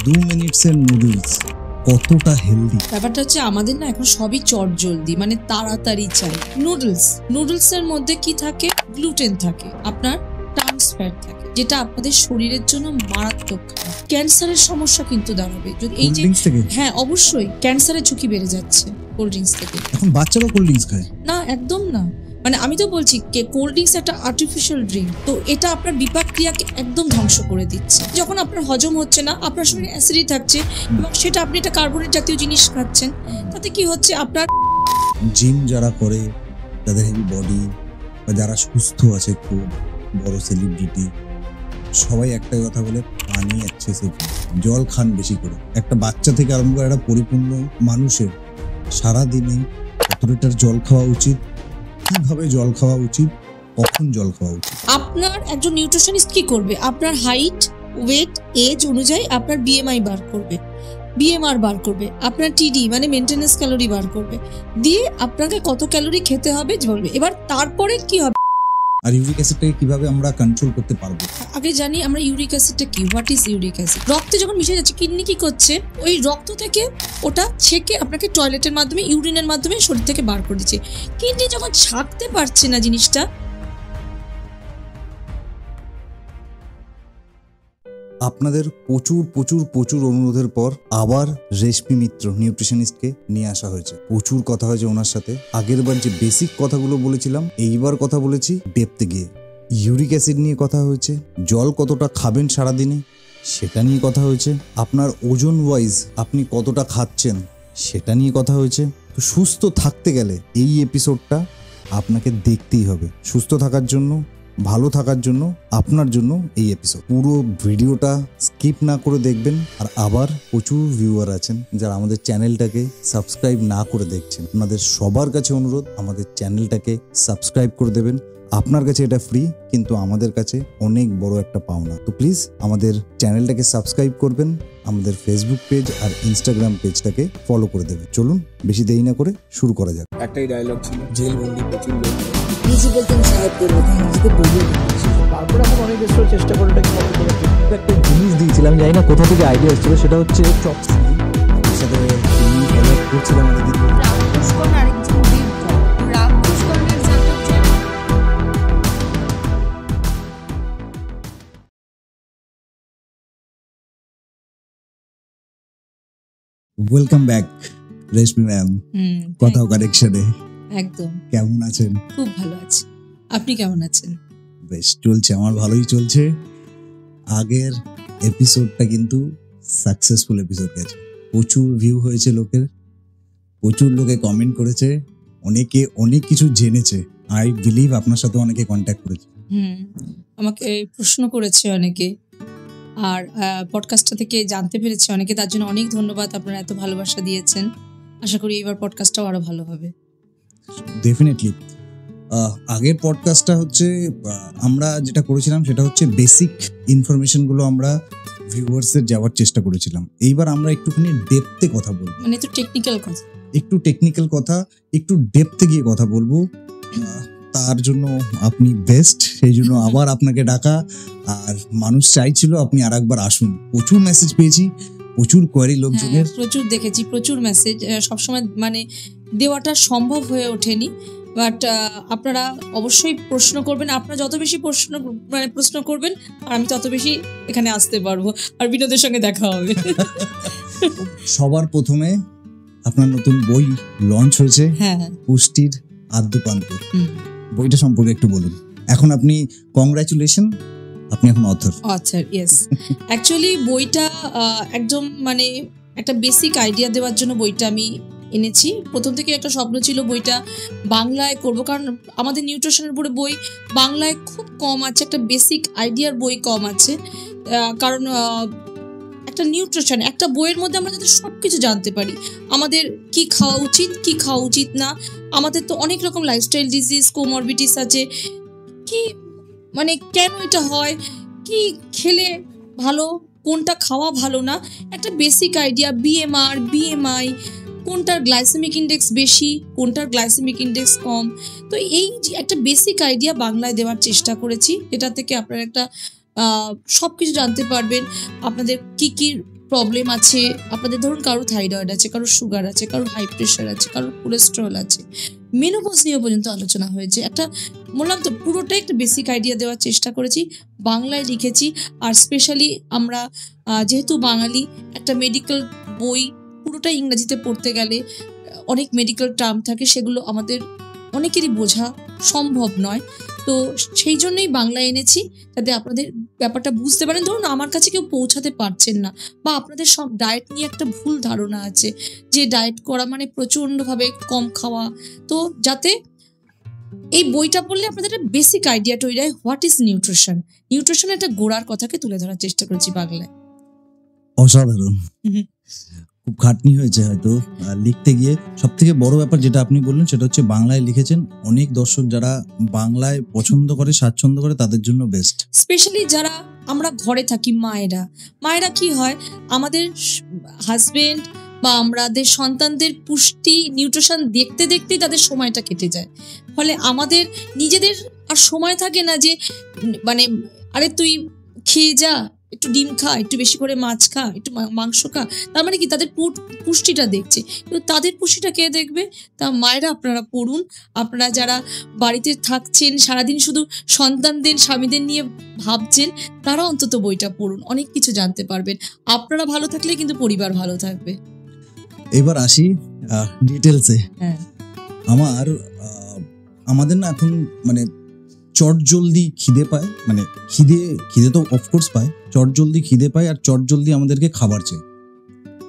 মিনিটসের noodles কতটা healthy. ব্যাপারটা হচ্ছে আমাদের না এখন সবই চটজলদি, মানে তাড়াতাড়ি চাই। নুডলসের মধ্যে কি থাকে? গ্লুটেন থাকে, আপনার ট্রান্স ফ্যাট থাকে, যেটা আপনাদের শরীরের জন্য মারাত্মক খারাপ। ক্যান্সারের সমস্যা কিন্তু দাঁড়াবে যদি এই যে, হ্যাঁ অবশ্যই ক্যান্সারের ঝুঁকি বেড়ে যাচ্ছে কোল্ড ড্রিঙ্কস থেকে। এখন বাচ্চারা কোল্ড ড্রিঙ্কস খায় না, একদম না। মানে আমি তো বলছি কোল্ড ড্রিঙ্কস একটা আর্টিফিশিয়াল ড্রিঙ্ক, তো এটা আপনার বিপাক ক্রিয়াকে একদম ধ্বংস করে দিচ্ছে। যখন আপনার হজম হচ্ছে না, আপনার শরীরে অ্যাসিডি থাকছে এবং সেটা আপনি একটা কার্বোনেট জাতীয় জিনিস খাচ্ছেন, তাতে কি হচ্ছে আপনার জিম যারা করে তাদের হেভি বডি বা যারা সুস্থ আছে, খুব বড় সেলিব্রিটি, সবাই একটাই কথা বলে পানি এক্সেসিভ, জল খান বেশি করে। একটা বাচ্চা থেকে আরম্ভ করে একটা পরিপূর্ণ মানুষের সারাদিনে কত লিটার জল খাওয়া উচিত, কিভাবে জল খাওয়া উচিত, কখন জল খাওয়া উচিত। আপনার একজন নিউট্রিশনিস্ট কি করবে? আপনার হাইট, ওয়েট, এজ অনুযায়ী আপনার বিএমআই বার করবে, বিএমআর বার করবে, আপনার টিডি মানে মেইনটেনেন্স ক্যালোরি বার করবে, দিয়ে আপনাকে কত ক্যালোরি খেতে হবে বলবে। এবার তারপরে কি হবে? আর ইউরিক অ্যাসিডটাকে কিভাবে আমরা কন্ট্রোল করতে পারবো? আগে জানি আমরা ইউরিক অ্যাসিডটা কি, হোয়াট ইজ ইউরিক অ্যাসিড। রক্তে যখন মিশে যাচ্ছে, কিডনি কি করছে? ওই রক্ত থেকে ওটা ছেঁকে আপনাকে টয়লেটের মাধ্যমে, ইউরিনের মাধ্যমে শরীর থেকে বার করে দিচ্ছে। কিডনি যখন ছাঁকতে পারছে না জিনিসটা, আপনাদের প্রচুর প্রচুর প্রচুর অনুরোধের পর আবার রেশমি মিত্র নিউট্রিশনিস্টকে নিয়ে আসা হয়েছে। প্রচুর কথা হয়েছে ওনার সাথে। আগের বার যে বেসিক কথাগুলো বলেছিলাম, এইবার কথা বলেছি ডেপথে গিয়ে। ইউরিক অ্যাসিড নিয়ে কথা হয়েছে, জল কতটা খাবেন সারাদিনে সেটা নিয়ে কথা হয়েছে, আপনার ওজন ওয়াইজ আপনি কতটা খাচ্ছেন সেটা নিয়ে কথা হয়েছে। তো সুস্থ থাকতে গেলে এই এপিসোডটা আপনাকে দেখতেই হবে। সুস্থ থাকার জন্য, ভালো থাকার জন্য, আপনার জন্য এই এপিসোড। পুরো ভিডিওটা স্কিপ না করে দেখবেন। আর আবার প্রচুর ভিউয়ার আছেন যারা আমাদের চ্যানেলটাকে সাবস্ক্রাইব না করে দেখছেন, আপনাদের সবার কাছে অনুরোধ আমাদের চ্যানেলটাকে সাবস্ক্রাইব করে দেবেন। আপনার কাছে এটা ফ্রি, কিন্তু আমাদের কাছে অনেক বড় একটা পাওনা। তো প্লিজ আমাদের চ্যানেলটাকে সাবস্ক্রাইব করবেন, আমাদের ফেসবুক পেজ আর ইনস্টাগ্রাম পেজটাকে ফলো করে দেবেন। চলুন বেশি দেরি না করে শুরু করা যাক। একটাই ডায়লগ ছিল, জেলবন্দি প্রচুর লোক, নিজে বলতেন সাহেবদের মধ্যে নিজেকে বলিয়ে দিচ্ছি। তারপরে এখন অনেক বেশি চেষ্টা করে এটাকে ফলো করে। একটা জিনিস দিয়েছিলাম, জানি না কোথা থেকে আইডিয়া এসেছিল, সেটা হচ্ছে চপসি। আমার সাথে ফলো করছিলাম অনেকদিন ধরে। রামপুষ্করণ আরেকজন বীর, রামপুষ্করণের ওয়েলকাম ব্যাক রেশমি ম্যাম, কথাও কানেকশনে। একদম। কেমন আছেন? খুব ভালো আছি, আপনি কেমন আছেন? বেশ চলছে, আমার ভালোই চলছে। আগের এপিসোডটা কিন্তু সাকসেসফুল এপিসোড গেছে, প্রচুর ভিউ হয়েছে লোকের, প্রচুর লোকে কমেন্ট করেছে, অনেকে অনেক কিছু জেনেছে। আই বিলিভ আপনার সাথে অনেকে কন্ট্যাক্ট করেছে, আমাকে প্রশ্ন করেছে অনেকে, আর পডকাস্টটা থেকে জানতে পেরেছে অনেকে। তার জন্য অনেক ধন্যবাদ, আপনারা এত ভালোবাসা দিয়েছেন। আশা করি এবার পডকাস্টটাও আরো ভালো হবে। ডেফিনেটলি। আগের পডকাস্টটা হচ্ছে আমরা যেটা করেছিলাম সেটা হচ্ছে বেসিক ইনফরমেশনগুলো আমরা ভিউয়ার্সের যাওয়ার চেষ্টা করেছিলাম। এইবার আমরা একটুখানি ডেপথে কথা বলবো, মানে একটু টেকনিক্যাল কথা, একটু ডেপথে গিয়ে কথা বলবো। তার জন্য আপনি বেস্ট, সেই জন্য আবার আপনাকে ডাকা। আর মানুষ চাইছিল আপনি আর একবার আসুন। প্রচুর মেসেজ পেয়েছি, প্রচুর কোয়ারি লোকজনের, প্রচুর দেখেছি, প্রচুর মেসেজ। সবসময় মানে দেওয়াটা সম্ভব হয়ে ওঠেনি, বাট আপনারা অবশ্যই প্রশ্ন করবেন। আপনারা যত বেশি প্রশ্ন করবেন, আর আমি তত বেশি এখানে আসতে পারবো, আর বিনোদের সঙ্গে দেখা হবে। সবার প্রথমে আপনার নতুন বই লঞ্চ হয়েছে, পুষ্টির আদ্যপান্ত। বইটা সম্পর্কে একটু বলুন। এখন আপনি কংগ্রাচুলেশন, আপনি এখন অথর। ইয়েস। অ্যাকচুয়ালি বইটা একদম মানে একটা বেসিক আইডিয়া দেওয়ার জন্য বইটা আমি এনেছি। প্রথম থেকে একটা স্বপ্ন ছিল বইটা বাংলায় করব, কারণ আমাদের নিউট্রিশনের উপরে বই বাংলায় খুব কম আছে, একটা বেসিক আইডিয়ার বই কম আছে। কারণ একটা নিউট্রিশন, একটা বইয়ের মধ্যে আমরা যাতে সব কিছু জানতে পারি, আমাদের কি খাওয়া উচিত, কি খাওয়া উচিত না। আমাদের তো অনেক রকম লাইফস্টাইল ডিজিজ, কোমরবিটিস আছে, কি মানে কেন এটা হয়, কি খেলে ভালো, কোনটা খাওয়া ভালো না, একটা বেসিক আইডিয়া। বিএমআর, বিএমআই, কোনটার গ্লাইসেমিক ইন্ডেক্স বেশি, কোনটার গ্লাইসেমিক ইন্ডেক্স কম। তো এই যে একটা বেসিক আইডিয়া বাংলায় দেওয়ার চেষ্টা করেছি, এটা থেকে আপনারা একটা সব কিছু জানতে পারবেন। আপনাদের কি কি প্রবলেম আছে, আপনাদের ধরুন কারোর থাইরয়েড আছে, কারোর সুগার আছে, কারোর হাই প্রেশার আছে, কারোর কোলেস্টেরল আছে, মেনোপজ নিয়ে পর্যন্ত আলোচনা হয়েছে। একটা বললাম তো, পুরোটাই একটা বেসিক আইডিয়া দেওয়ার চেষ্টা করেছি, বাংলায় লিখেছি। আর স্পেশালি আমরা যেহেতু বাঙালি, একটা মেডিকেল বই পুরোটাই ইংরেজিতে পড়তে গেলে অনেক মেডিকেল টার্ম থাকে, সেগুলো আমাদের অনেকেরই বোঝা সম্ভব নয়। তো সেই জন্যই বাংলা এনেছি, যাতে আপনাদের ব্যাপারটা বুঝতে পারেন। ধরুন আমার কাছে কেউ পৌঁছাতে পারছেন না, বা আপনাদের সব ডায়েট নিয়ে একটা ভুল ধারণা আছে যে ডায়েট করা মানে প্রচণ্ডভাবে কম খাওয়া, তো যাতে এই বইটা পড়লে আপনাদের একটা বেসিক আইডিয়া তৈরি হয় হোয়াট ইজ নিউট্রিশন। নিউট্রিশন একটা গোড়ার কথাকে তুলে ধরার চেষ্টা করেছি বাংলায়। অসাধারণ, খুব খাটনি হয়েছে হয়তো লিখতে গিয়ে। সব থেকে বড় ব্যাপার যেটা আপনি বললেন সেটা হচ্ছে বাংলায় লিখেছেন। অনেক দর্শক যারা বাংলায় পছন্দ করে, স্বাচ্ছন্দ্য করে, তাদের জন্য বেস্ট। স্পেশালি যারা আমরা ঘরে থাকি, মায়েরা কি হয়, আমাদের হাজবেন্ড বা আমাদের সন্তানদের পুষ্টি নিউট্রিশন দেখতে দেখতেই তাদের সময়টা কেটে যায়। ফলে আমাদের নিজেদের আর সময় থাকে না যে মানে আরে তুই খেয়ে যা, একটু ডিম খা, একটু বেশি করে মাছ খা, একটু মাংস খা। তার মানে কি তাদের পুষ্টিটা দেখছে, কিন্তু তাদের পুষ্টিটা কে দেখবে? তা মায়েরা আপনারা পড়ুন। আপনারা যারা বাড়িতে থাকছেন, সারাদিন শুধু সন্তানদের স্বামীদের নিয়ে ভাবছেন, তারা অন্তত বইটা পড়ুন, অনেক কিছু জানতে পারবেন। আপনারা ভালো থাকলে কিন্তু পরিবার ভালো থাকবে। এবার আসি ডিটেলসে। হ্যাঁ, আমাদের না এখন মানে চটজলদি খিদে পায়, মানে খিদে তো অফকোর্স পায়, চটজলদি খিদে পায়, আর চটজলদি আমাদেরকে খাবার চাই।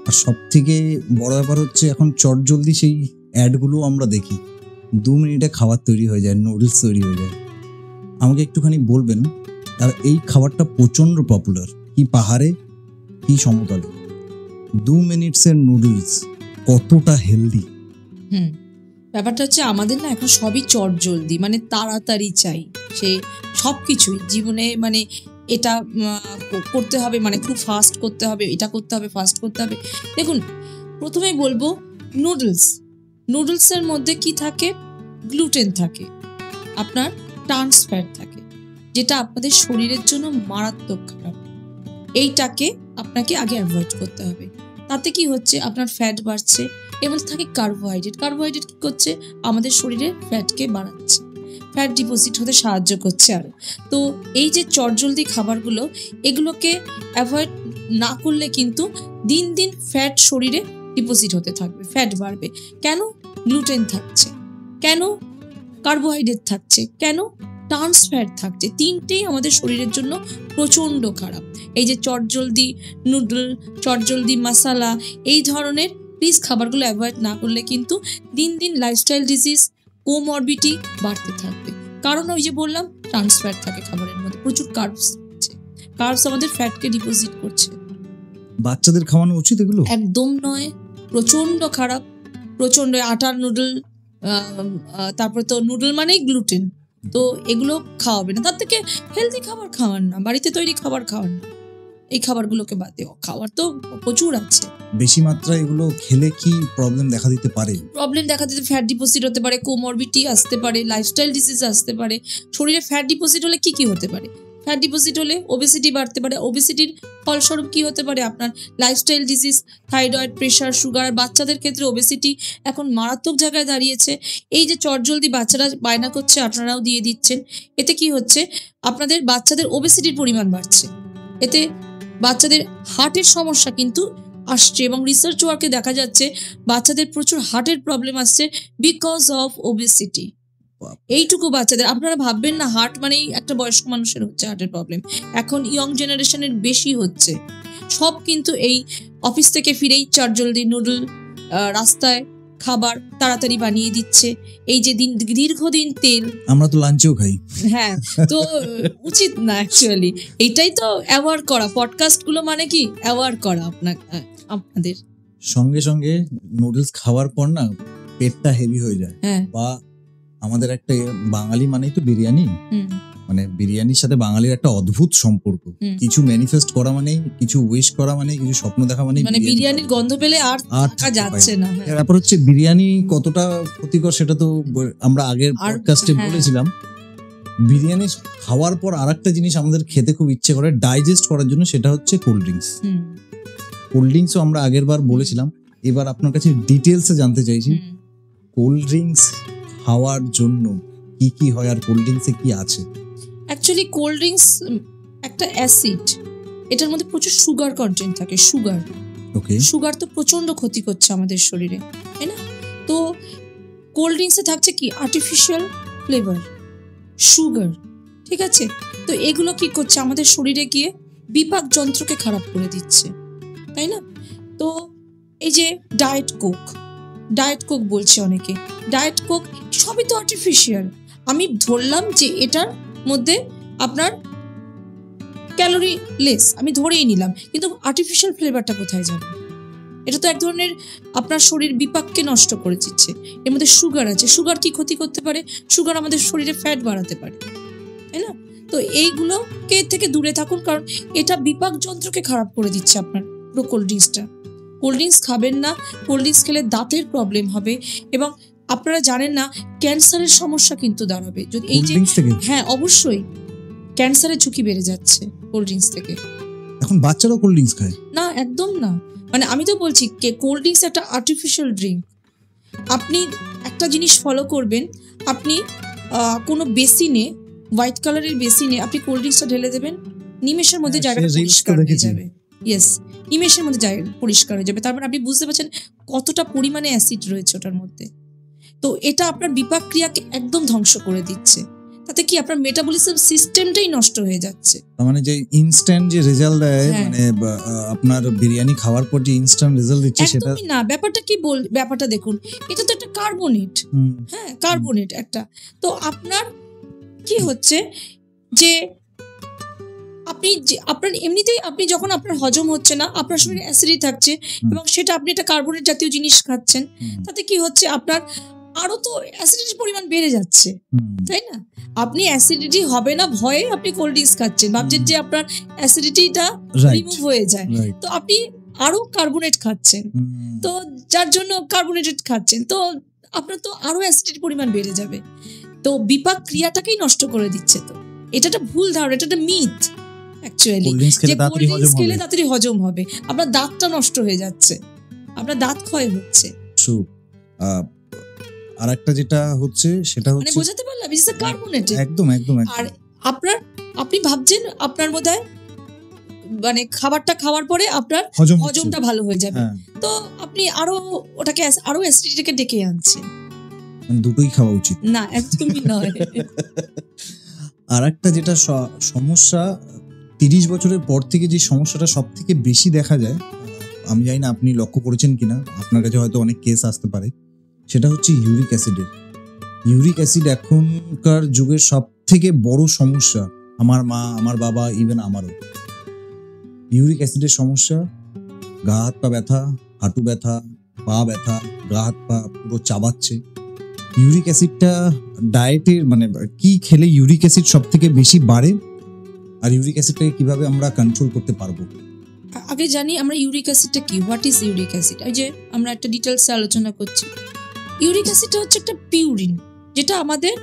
আর সব থেকে বড় ব্যাপার হচ্ছে এখন চটজলদি সেই অ্যাডগুলো আমরা দেখি, 2 মিনিটে খাবার তৈরি হয়ে যায়, নুডলস তৈরি হয়ে যায়। আমাকে একটুখানি বলবেন, আর এই খাবারটা প্রচণ্ড পপুলার, কি পাহাড়ে কি সমতলে, 2 মিনিটসের নুডলস কতটা হেলদি। ব্যাপারটা হচ্ছে আমাদের না এখন সবই চটজলদি, মানে তাড়াতাড়ি চাই। সে সব কিছুই জীবনে, মানে এটা করতে হবে, মানে খুব ফাস্ট করতে হবে, এটা করতে হবে, ফাস্ট করতে হবে। দেখুন, প্রথমেই বলবো নুডলসের মধ্যে কি থাকে? গ্লুটেন থাকে, আপনার ট্রান্স ফ্যাট থাকে, যেটা আপনাদের শরীরের জন্য মারাত্মক খারাপ। এইটাকে আপনাকে আগে অ্যাভয়েড করতে হবে। তাতে কি হচ্ছে? আপনার ফ্যাট বাড়ছে। এবং থাকে কার্বোহাইড্রেট কি করছে? আমাদের শরীরে ফ্যাটকে বাড়াচ্ছে, ফ্যাট ডিপোজিট হতে সাহায্য করছে আরো। তো এই যে চটজলদি খাবারগুলো, এগুলোকে অ্যাভয়েড না করলে কিন্তু দিন দিন ফ্যাট শরীরে ডিপোজিট হতে থাকবে, ফ্যাট বাড়বে। কেন? গ্লুটেন থাকছে, কেন কার্বোহাইড্রেট থাকছে, কেন ট্রান্স ফ্যাট থাকছে। তিনটেই আমাদের শরীরের জন্য প্রচণ্ড খারাপ। এই যে চটজলদি নুডল, চটজলদি মশালা, এই ধরনের প্লিজ খাবারগুলো অ্যাভয়েড না করলে কিন্তু দিন দিন লাইফস্টাইল ডিজিজ, কোমরবিডিটি বাড়তে থাকবে। কারণ ওই যে বললাম, ট্রান্স ফ্যাট থাকে খাবারের মধ্যে, প্রচুর কার্বস আমাদের ফ্যাটকে ডিপোজিট করছে। বাচ্চাদের খাওয়ানো উচিত এগুলো? একদম নয়, প্রচণ্ড খারাপ, প্রচণ্ড। আটার নুডল, তারপরে তো নুডল মানেই গ্লুটেন, তো এগুলো খাওয়াবে না। তার থেকে হেলদি খাবার খাওয়ান না, বাড়িতে তৈরি খাবার খাওয়ান না, এই খাবারগুলোকে বাদ দেওয়া। খাবার তো প্রচুর আছে। বেশি মাত্রায় এগুলো খেলে কি প্রবলেম দেখা দিতে পারে? ফ্যাট ডিপোজিট হতে পারে, কোমরবিডিটি আসতে পারে, লাইফস্টাইল ডিজিজ আসতে পারে। শরীরে ফ্যাট ডিপোজিট হলে কি হতে পারে? ফ্যাট ডিপোজিট হলে ওবেসিটি বাড়তে পারে। ওবেসিটির ফলস্বরূপ কি হতে পারে? আপনার lifestyle disease, thyroid, pressure, sugar. বাচ্চাদের ক্ষেত্রে ওবেসিটি এখন মারাত্মক জায়গায় দাঁড়িয়েছে। এই যে চটজলদি বাচ্চারা বায়না করছে, আপনারাও দিয়ে দিচ্ছেন, এতে কি হচ্ছে? আপনাদের বাচ্চাদের ওবেসিটির পরিমাণ বাড়ছে, এতে বাচ্চাদের হার্টের সমস্যা কিন্তু আসছে। এবং রিসার্চ ওয়ার্কে দেখা যাচ্ছে বাচ্চাদের প্রচুর হার্টের প্রবলেম আসছে বিকজ অফ ওবেসিটি। এইটুকু বাচ্চাদের, আপনারা ভাববেন না হার্ট মানেই একটা বয়স্ক মানুষের হচ্ছে হার্টের প্রবলেম। এখন ইয়ং জেনারেশনের বেশি হচ্ছে। সব কিন্তু এই অফিস থেকে ফিরেই চটজলদি নুডল, রাস্তায় খাবার তাড়াতাড়ি বানিয়ে দিচ্ছে। এই যে দীর্ঘদিন তেল, আমরা তো লাঞ্চেও খাই। হ্যাঁ, তো উচিত না অ্যাকচুয়ালি। এইটাই তো অ্যাওয়ার্ড করা, পডকাস্ট গুলো মানে কি অ্যাওয়ার্ড করা আপনাদের। সঙ্গে সঙ্গে নুডলস খাওয়ার পর না পেটটা হেভি হয়ে যায়। বা আমাদের একটা বাঙালি মানেই তো বিরিয়ানি, মানে বিরিয়ানির সাথে বাঙালির একটা অদ্ভুত সম্পর্ক। কিছু ম্যানিফেস্ট করা মানে, কিছু উইশ করা মানে, কিছু স্বপ্ন দেখা মানে বিরিয়ানির গন্ধ পেলে আর থাকা যাচ্ছে না। তারপর হচ্ছে বিরিয়ানি কতটা ক্ষতিকর সেটা তো আমরা আগের পডকাস্টে বলেছিলাম। বিরিয়ানি খাওয়ার পর আরেকটা জিনিস আমাদের খেতে খুব ইচ্ছে করে ডাইজেস্ট করার জন্য, সেটা হচ্ছে কোল্ড ড্রিঙ্কস। কোল্ড ড্রিঙ্কসও আমরা আগের বার বলেছিলাম, এবার আপনার কাছে ডিটেলসে জানতে চাইছি কোল্ড ড্রিঙ্কস খাওয়ার জন্য কি কি হয় আর কোল্ড ড্রিঙ্কসে কি আছে। অ্যাকচুয়ালি কোল্ড ড্রিঙ্কস একটা অ্যাসিড, এটার মধ্যে প্রচুর সুগার কন্টেন্ট থাকে। ওকে, সুগার তো প্রচন্ড ক্ষতি করছে আমাদের শরীরে, তাই না? তো কোল্ড ড্রিঙ্কসে থাকছে কি আর্টিফিশিয়াল ফ্লেভার, সুগার, ঠিক আছে? তো এগুলো কি করছে আমাদের শরীরে গিয়ে বিপাক যন্ত্রকে খারাপ করে দিচ্ছে, তাই না? তো এই যে ডায়েট কোক বলছে অনেকে, ডায়েট কোক সবই তো আর্টিফিশিয়াল। আমি ধরলাম যে এটার মধ্যে আপনার ক্যালোরি লেস, আমি ধরেই নিলাম, কিন্তু আর্টিফিশিয়াল ফ্লেভারটা কোথায় যাবে? এটা তো এক ধরনের আপনার শরীর বিপাককে নষ্ট করে দিচ্ছে। এর মধ্যে সুগার আছে, সুগার কি ক্ষতি করতে পারে? সুগার আমাদের শরীরে ফ্যাট বাড়াতে পারে, তাই না? তো এইগুলোকে থেকে দূরে থাকুন, কারণ এটা বিপাক যন্ত্রকে খারাপ করে দিচ্ছে আপনার পুরো কোল্ড ড্রিঙ্কস খাবেন না। কোল্ড ড্রিঙ্কস খেলে দাঁতের প্রবলেম হবে, এবং আপনারা জানেন না ক্যান্সারের সমস্যা কিন্তু দাঁড়াবে যদি এই যে, হ্যাঁ অবশ্যই ক্যান্সারের ঝুঁকি বেড়ে যাচ্ছে কোল্ড ড্রিঙ্কস থেকে। এখন বাচ্চারাও কোল্ড ড্রিঙ্কস খায়? না, একদম না। মানে আমি তো বলছি কোল্ড ড্রিঙ্কস একটা আর্টিফিশিয়াল ড্রিঙ্ক। আপনি একটা জিনিস ফলো করবেন, আপনি কোনো বেসিনে, হোয়াইট কালারের বেসিনে আপনি কোল্ড ড্রিঙ্কসটা ঢেলে দেবেন, নিমেষের মধ্যে জায়গাটা পরিষ্কার হয়ে যাবে। ইয়েস, নিমেষের মধ্যে জায়গা পরিষ্কার হয়ে যাবে। তারপর আপনি বুঝতে পারছেন কতটা পরিমাণে অ্যাসিড রয়েছে ওটার মধ্যে। তো এটা আপনার বিপাক ক্রিয়াকে একদম ধ্বংস করে দিচ্ছে। তাতে কি আপনার মেটাবলিজম সিস্টেমটাই নষ্ট হয়ে যাচ্ছে। তার মানে যে ইনস্ট্যান্ট যে রেজাল্ট দেয়, মানে আপনার বিরিয়ানি খাওয়ার পর যে ইনস্ট্যান্ট রেজাল্ট দিচ্ছে সেটা না। ব্যাপারটা কি ব্যাপারটা দেখুন, এটা তো একটা কার্বোনেট, হ্যাঁ কার্বোনেট একটা। তো আপনার কি হচ্ছে যে আপনার এমনিতেই আপনি যখন আপনার হজম হচ্ছে না, আপনার শরীরে অ্যাসিডি থাকছে, এবং সেটা আপনি একটা কার্বোনেট জাতীয় জিনিস খাচ্ছেন, তাতে কি হচ্ছে আপনার আরো তো অ্যাসিডিটির পরিমাণ বেড়ে যাচ্ছে, তাই না? আপনি অ্যাসিডিটি হবে না ভয়ে আপনি কোল্ড ড্রিঙ্কস খাচ্ছেন, ভাবছেন যে আপনার অ্যাসিডিটিটা রিমুভ হয়ে যায়, তো আপনি আরো কার্বোনেট খাচ্ছেন, তো যার জন্য কার্বোনেটেড খাচ্ছেন, তো আপনার তো আরো অ্যাসিডিটির পরিমাণ বেড়ে যাবে। তো বিপাক ক্রিয়াটাকেই নষ্ট করে দিচ্ছে। তো এটা একটা ভুল ধারণা, এটা একটা মিথ অ্যাকচুয়ালি, যে কোল্ড ড্রিঙ্কস খেলে তাড়াতাড়ি হজম হবে। আপনার দাঁতটা নষ্ট হয়ে যাচ্ছে, আপনার দাঁত ক্ষয় হচ্ছে। আর একটা যেটা হচ্ছে সেটা হচ্ছে, মানে বোঝাতে পারলাম, ইটস কার্বোনেটেড। একদম। আর আপনি ভাবছেন আপনার বোধহয় মানে খাবারটা খাওয়ার পরে আপনার হজমটা ভালো হয়ে যাবে, তো আপনি আরো ওটাকে আরো অ্যাসিডিটিকে ডেকে আনছেন। দুটোই খাওয়া উচিত না, একদমই নয়। আর একটা যেটা সমস্যা 30 বছরের পর থেকে যে সমস্যাটা সব থেকে বেশি দেখা যায়, আমি জানি না আপনি লক্ষ্য করেছেন কিনা, আপনার কাছে হয়তো অনেক কেস আসতে পারে, সেটা হচ্ছে ইউরিক অ্যাসিডের। ইউরিক অ্যাসিড এখনকার যুগের সব থেকে বড় সমস্যা। আমার মা, আমার বাবা, ইভেন আমারও ইউরিক অ্যাসিডের সমস্যা। গা হাত পা ব্যথা, হাঁটু ব্যথা, পা ব্যথা, গা হাত পা পুরো চাবাচ্ছে। ইউরিক অ্যাসিডটা ডায়েটের মানে কি খেলে ইউরিক অ্যাসিড সব থেকে বেশি বাড়ে, আর ইউরিক অ্যাসিডটাকে কিভাবে আমরা কন্ট্রোল করতে পারবো? আগে জানি আমরা ইউরিক অ্যাসিডটা কি, হোয়াট ইজ ইউরিক অ্যাসিড। এই যে আমরা একটা ডিটেলসে আলোচনা করছি, ইউরিক অ্যাসিডটা হচ্ছে একটা পিউরিন, যেটা আমাদের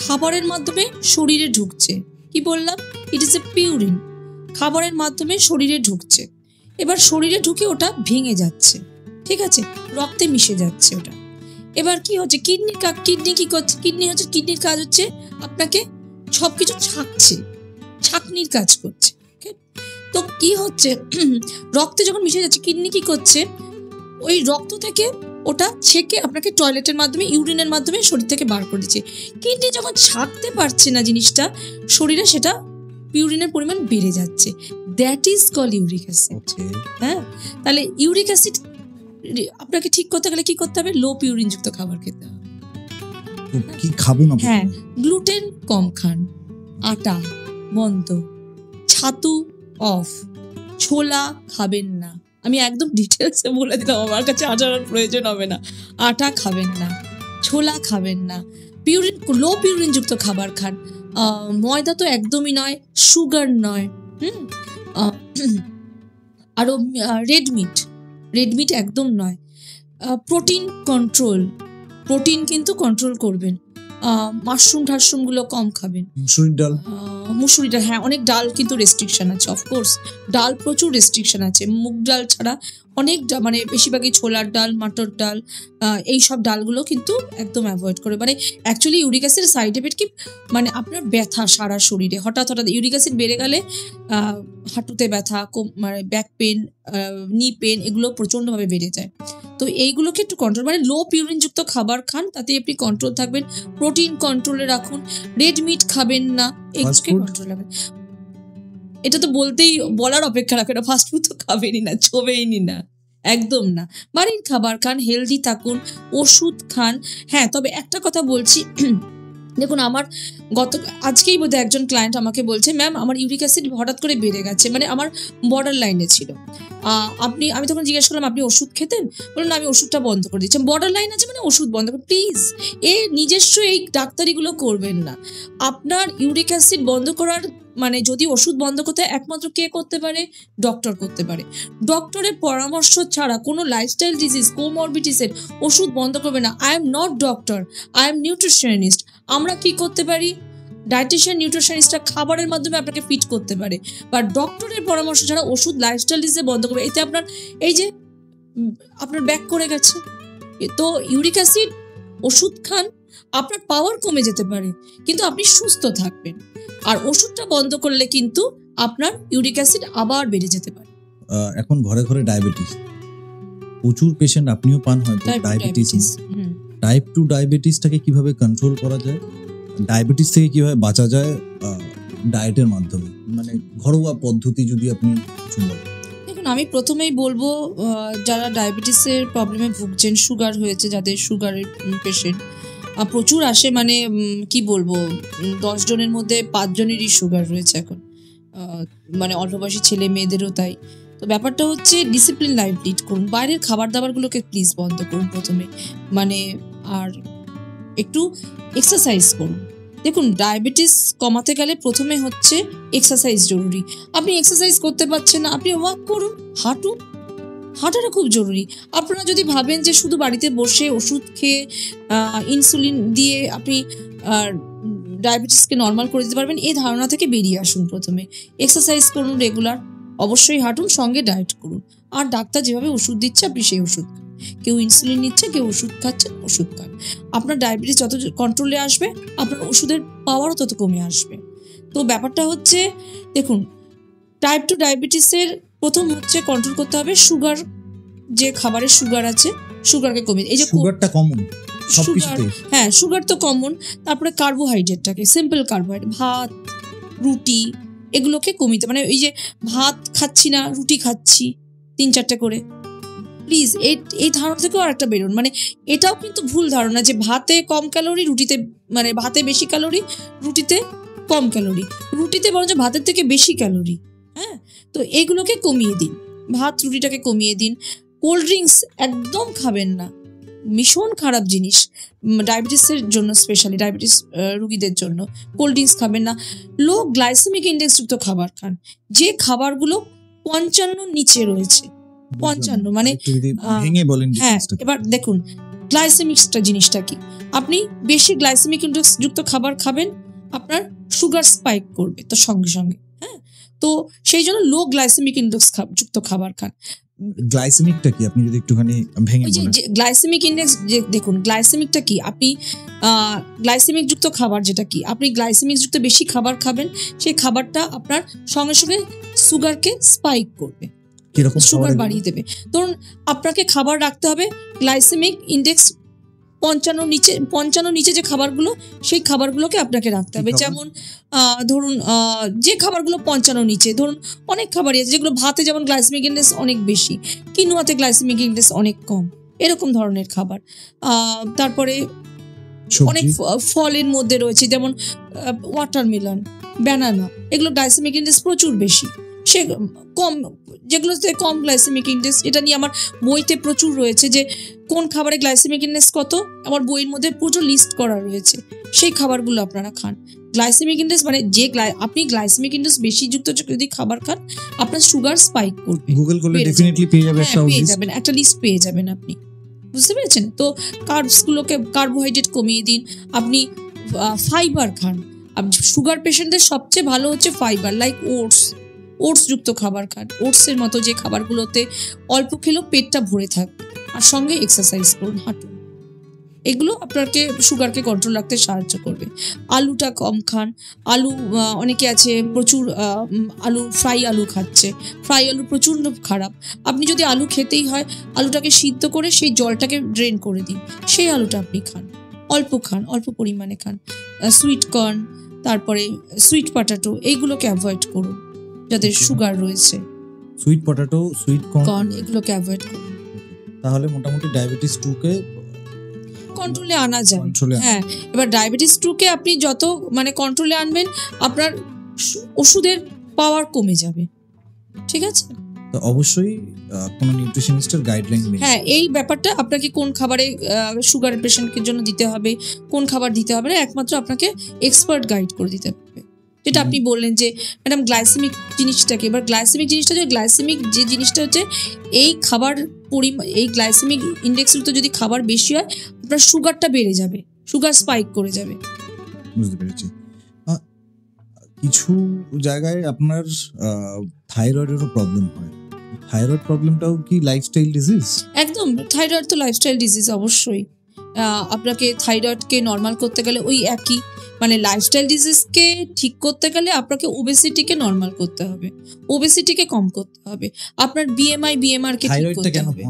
খাবারের মাধ্যমে শরীরে ঢুকছে। কি বললাম? ইট ইজ এ পিউরিন, খাবারের মাধ্যমে শরীরে ঢুকছে। এবার শরীরে ঢুকে ওটা ভেঙে যাচ্ছে, ঠিক আছে, রক্তে মিশে যাচ্ছে ওটা। এবার কি হচ্ছে, কিডনি কি করছে? কিডনির কাজ হচ্ছে আপনাকে সবকিছু ছাঁকনির কাজ করছে। তো কি হচ্ছে, রক্তে যখন মিশে যাচ্ছে, কিডনি কি করছে, ওই রক্ত থেকে ওটা ছেঁকে আপনাকে টয়লেটের মাধ্যমে, ইউরিনের মাধ্যমে শরীর থেকে বার করে দিচ্ছে। কিডনি যখন ছাঁকতে পারছে না জিনিসটা শরীরে, সেটা পিউরিনের পরিমাণ বেড়ে যাচ্ছে। That is call uric acid. হ্যাঁ, তাহলে ইউরিক অ্যাসিড আপনাকে ঠিক করতে গেলে কি করতে হবে? লো পিউরিন যুক্ত খাবার খেতে হবে। কি খাবো না? হ্যাঁ, গ্লুটেন কম খান, আটা বন্ধ, ছাতু অফ, ছোলা খাবেন না। আমি একদম ডিটেলসে বলে দিলাম, আমার কাছে আটার প্রয়োজন হবে না। আটা খাবেন না, ছোলা খাবেন না, লো পিউরিন যুক্ত খাবার খান। ময়দা তো একদমই নয়, সুগার নয়, আরো রেড মিট একদম নয়। প্রোটিন কিন্তু কন্ট্রোল করবেন। মাশরুম টাশরুমগুলো কম খাবেন। মুসুরির ডাল, মুসুরি ডাল, হ্যাঁ অনেক ডাল কিন্তু রেস্ট্রিকশন আছে, অফকোর্স ডাল প্রচুর রেস্ট্রিকশন আছে। মুগ ডাল ছাড়া অনেক মানে বেশিরভাগই ছোলার ডাল, মাটর ডাল, এই সব ডালগুলো কিন্তু একদম অ্যাভয়েড করে। মানে অ্যাকচুয়ালি ইউরিক অ্যাসিডের সাইড এফেক্ট কি, মানে আপনার ব্যথা সারা শরীরে হঠাৎ ইউরিক অ্যাসিড বেড়ে গেলে হাঁটুতে ব্যথা, মানে ব্যাক পেন, নি পেন, এগুলো প্রচণ্ডভাবে বেড়ে যায়। তো এইগুলোকে একটু কন্ট্রোল, মানে লো পিউরিনযুক্ত খাবার খান, তাতে আপনি কন্ট্রোল থাকবেন। প্রোটিন কন্ট্রোলে রাখুন, রেড মিট খাবেন না, এগুলোকে কন্ট্রোল রাখবেন। এটা তো বলার অপেক্ষা রাখে না, ফাস্টফুড তো খাবেনই না, ছোবেইনি না, একদম না। বাড়ির খাবার খান, হেলদি থাকুন, ওষুধ খান। হ্যাঁ, তবে একটা কথা বলছি, দেখুন আমার আজকেই বোধহয় একজন ক্লায়েন্ট আমাকে বলছে, ম্যাম আমার ইউরিক অ্যাসিড হঠাৎ করে বেড়ে গেছে, মানে আমার বর্ডার লাইনে ছিল। আমি তখন জিজ্ঞেস করলাম আপনি ওষুধ খেতেন? বলুন আমি ওষুধটা বন্ধ করে দিচ্ছি। বর্ডার লাইন আছে মানে ওষুধ বন্ধ করুন প্লিজ। নিজস্ব এই ডাক্তারিগুলো করবেন না। আপনার ইউরিক অ্যাসিড বন্ধ করার মানে যদি ওষুধ বন্ধ করতে হয়, একমাত্র কে করতে পারে? ডক্টর করতে পারে। ডক্টরের পরামর্শ ছাড়া কোনো লাইফস্টাইল ডিজিজ, কোমরবিডিসের ওষুধ বন্ধ করবে না। I am not doctor, I am nutritionist. আমরা কি করতে পারি? ডায়েটিশিয়ান, নিউট্রিশনিস্টরা খাবারের মাধ্যমে আপনাকে ফিট করতে পারে, বা ডক্টরের পরামর্শ ছাড়া ওষুধ লাইফস্টাইল ডিজিজ বন্ধ করবে। এতে আপনার এই যে আপনার ব্যাক করে গেছে, তো ইউরিক অ্যাসিড ওষুধ খান, আপনার পাওয়ার কমে যেতে পারে কিন্তু আপনি সুস্থ থাকবেন। আর ওষুধটা বন্ধ করলে কিন্তু আপনার ইউরিক অ্যাসিড আবার বেড়ে যেতে পারে। এখন ঘরে ঘরে ডায়াবেটিস, প্রচুর পেশেন্ট আপনিও পান হয়তো ডায়াবেটিস। টাইপ 2 ডায়াবেটিসটাকে কিভাবে কন্ট্রোল করা যায়, ডায়াবেটিস থেকে কিভাবে বাঁচা যায় ডায়েটের মাধ্যমে, মানে ঘরোয়া পদ্ধতি যদি আপনি কিছু বলেন। দেখুন আমি প্রথমেই বলবো, যারা ডায়াবেটিসের প্রবলেমে ভুগছেন, সুগার হয়েছে, যাদের সুগারের পেশেন্ট প্রচুর আসে, মানে কি বলবো 10 জনের মধ্যে 5 জনেরই সুগার রয়েছে এখন, মানে অল্প বয়সী ছেলে মেয়েদেরও তাই। তো ব্যাপারটা হচ্ছে ডিসিপ্লিন লাইফ লিড করুন, বাইরের খাবার দাবারগুলোকে প্লিজ বন্ধ করুন প্রথমে, মানে আর একটু এক্সারসাইজ করুন। দেখুন ডায়াবেটিস কমাতে গেলে প্রথমে হচ্ছে এক্সারসাইজ জরুরি। আপনি এক্সারসাইজ করতে পারছেন না, আপনি ওয়াক করুন, হাঁটুন, হাঁটাটা খুব জরুরি। আপনারা যদি ভাবেন যে শুধু বাড়িতে বসে ওষুধ খেয়ে ইনসুলিন দিয়ে আপনি ডায়াবেটিসকে নর্মাল করে দিতে পারবেন, এই ধারণা থেকে বেরিয়ে আসুন। প্রথমে এক্সারসাইজ করুন রেগুলার, অবশ্যই হাঁটুন, সঙ্গে ডায়েট করুন। আর ডাক্তার যেভাবে ওষুধ দিচ্ছে আপনি সেই ওষুধ খান। কেউ ইনসুলিন নিচ্ছে, কেউ ওষুধ খাচ্ছেন, ওষুধ খান। আপনার ডায়াবেটিস যত কন্ট্রোলে আসবে আপনার ওষুধের পাওয়ারও তত কমে আসবে। তো ব্যাপারটা হচ্ছে দেখুন, টাইপ 2 ডায়াবেটিসের প্রথম হচ্ছে কন্ট্রোল করতে হবে সুগার, যে খাবারের সুগার আছে সুগারকে কমিয়ে, এই যে সুগারটা কমন সুগার, হ্যাঁ সুগার তো কমন। তারপরে কার্বোহাইড্রেটটাকে, সিম্পল কার্বোহাইড্রেট, ভাত রুটি এগুলোকে কমিতে, মানে এই যে ভাত খাচ্ছি না রুটি খাচ্ছি 3-4টে করে, প্লিজ এই ধারণা থেকেও আর একটা বেরোন। মানে এটাও কিন্তু ভুল ধারণা যে ভাতে কম ক্যালোরি, রুটিতে, মানে ভাতে বেশি ক্যালোরি, রুটিতে কম ক্যালোরি, রুটিতে বরঞ্চ ভাতের থেকে বেশি ক্যালোরি। হ্যাঁ, তো এগুলোকে কমিয়ে দিন, ভাত রুটিটাকে কমিয়ে দিন। কোল্ড ড্রিঙ্কস একদম খাবেন না, ভীষণ খারাপ জিনিস ডায়াবেটিসের জন্য, স্পেশালি ডায়াবেটিস রুগীদের জন্য। কোল্ড ড্রিঙ্কস খাবেন না। লো গ্লাইসেমিক ইন্ডেক্সযুক্ত খাবার খান, যে খাবারগুলো 55 নিচে রয়েছে। 55 মানে হ্যাঁ। এবার দেখুন গ্লাইসেমিকটা জিনিসটা কি, আপনি বেশি গ্লাইসেমিক ইন্ডেক্স যুক্ত খাবার খাবেন, আপনার সুগার স্পাইক করবে তো সঙ্গে সঙ্গে। হ্যাঁ, তো সেই জন্য লো গ্লাইসেমিক ইন্ডেক্স যুক্ত খাবার খান। গ্লাইসেমিকটা কি আপনি যদি একটুখানি ভেঙে বলেন? গ্লাইসেমিক ইন্ডেক্স, দেখুন গ্লাইসেমিকটা কি, আপনি গ্লাইসেমিক যুক্ত খাবার যেটা কি, আপনি গ্লাইসেমিক যুক্ত বেশি খাবার খাবেন, সেই খাবারটা আপনার সঙ্গে সঙ্গে সুগারকে স্পাইক করবে, সুগার বাড়িয়ে দেবে। ধরুন আপনাকে খাবার রাখতে হবে গ্লাইসেমিক ইন্ডেক্স 55 নিচে যে খাবারগুলো, সেই খাবারগুলোকে আপনাকে রাখতে হবে। যেমন ধরুন যে খাবারগুলো 55 নিচে, ধরুন অনেক খাবারই আছে যেগুলো ভাতে যেমন গ্লাইসেমিক ইন্ডেক্স অনেক বেশি, কিনোয়াতে গ্লাইসেমিক ইন্ডেক্স অনেক কম, এরকম ধরনের খাবার। তারপরে অনেক ফলের মধ্যে রয়েছে যেমন ওয়াটারমেলন, ব্যানানা, এগুলো গ্লাইসেমিক ইন্ডেক্স প্রচুর বেশি। সে কম, যেগুলোতে কম গ্লাইসেমিক ইন্ডেক্স, এটা নিয়ে আমার বইতে প্রচুর রয়েছে যে কোন খাবারে গ্লাইসেমিক ইন্ডেক্স কত, আমার বইয়ের মধ্যে প্রচুর লিস্ট করা রয়েছে, সেই খাবারগুলো আপনারা খান। গ্লাইসেমিক ইন্ডেক্স মানে যে আপনি গ্লাইসেমিক ইন্ডেক্স বেশি যুক্ত যদি খাবার খান, আপনার সুগার স্পাইক করবে। গুগল করলে ডেফিনেটলি পেয়ে যাবেন, একটা লিস্ট পেয়ে যাবেন আপনি, বুঝতে পেরেছেন? তো কার্বসগুলোকে, কার্বোহাইড্রেট কমিয়ে দিন। আপনি ফাইবার খান। সুগার পেশেন্টদের সবচেয়ে ভালো হচ্ছে ফাইবার, লাইক ওটস যুক্ত খাবার খান। ওটসের মতো যে খাবারগুলোতে অল্প খেলেও পেটটা ভরে থাকবে, আর সঙ্গে এক্সারসাইজ করুন, হাঁটুন। এগুলো আপনাকে সুগারকে কন্ট্রোল রাখতে সাহায্য করবে। আলুটা কম খান। আলু অনেকে আছে প্রচুর আলু, ফ্রাই আলু খাচ্ছে। ফ্রাই আলু প্রচণ্ড খারাপ। আপনি যদি আলু খেতেই হয়, আলুটাকে সিদ্ধ করে সেই জলটাকে ড্রেন করে দিন, সেই আলুটা আপনি খান, অল্প পরিমাণে খান। সুইট কর্ন, তারপরে সুইট পটাটো, এইগুলোকে অ্যাভয়েড করুন যাদের সুগার রয়েছে। সুইট পটাটো, সুইট কর্ন, এগুলোকে অ্যাভয়েড করুন। তাহলে মোটামুটি ডায়াবেটিস 2 কে কন্ট্রোলে আনা যায়। হ্যাঁ, এবার ডায়াবেটিস 2 কে আপনি যত কন্ট্রোলে আনবেন, আপনার ওষুধের পাওয়ার কমে যাবে। ঠিক আছে, তো অবশ্যই কোনো নিউট্রিশনিস্টের গাইডলাইন মেনে। হ্যাঁ, এই ব্যাপারটা আপনাকে কোন খাবারে সুগার পেশেন্টের জন্য দিতে হবে, কোন খাবার দিতে হবে না, একমাত্র আপনাকে এক্সপার্ট গাইড করে দিতে পারবে। যেটা আপনি বললেন যে ম্যাডাম গ্লাইসেমিক জিনিসটাকে, এবার গ্লাইসেমিক যে জিনিসটা হচ্ছে এই খাবার এই গ্লাইসেমিক ইন্ডেক্সযুক্ত যদি খাবার বেশি হয়, আপনার সুগারটা বেড়ে যাবে, সুগার স্পাইক করে যাবে। বুঝতে পেরেছি। কিছু জায়গায় আপনার থাইরয়েডেরও প্রবলেম হয়। থাইরয়েড প্রবলেমটাও কি লাইফস্টাইল ডিজিজ? একদম, থাইরয়েড তো লাইফস্টাইল ডিজিজ অবশ্যই। আপনাকে থাইরয়েডকে নর্মাল করতে গেলে ওই একই, লাইফস্টাইল ডিজিজকে ঠিক করতে গেলে আপনাকে ওবেসিটিকে নর্মাল করতে হবে, ওবেসিটিকে কম করতে হবে, আপনার বিএমআর কে ঠিক করতে হবে।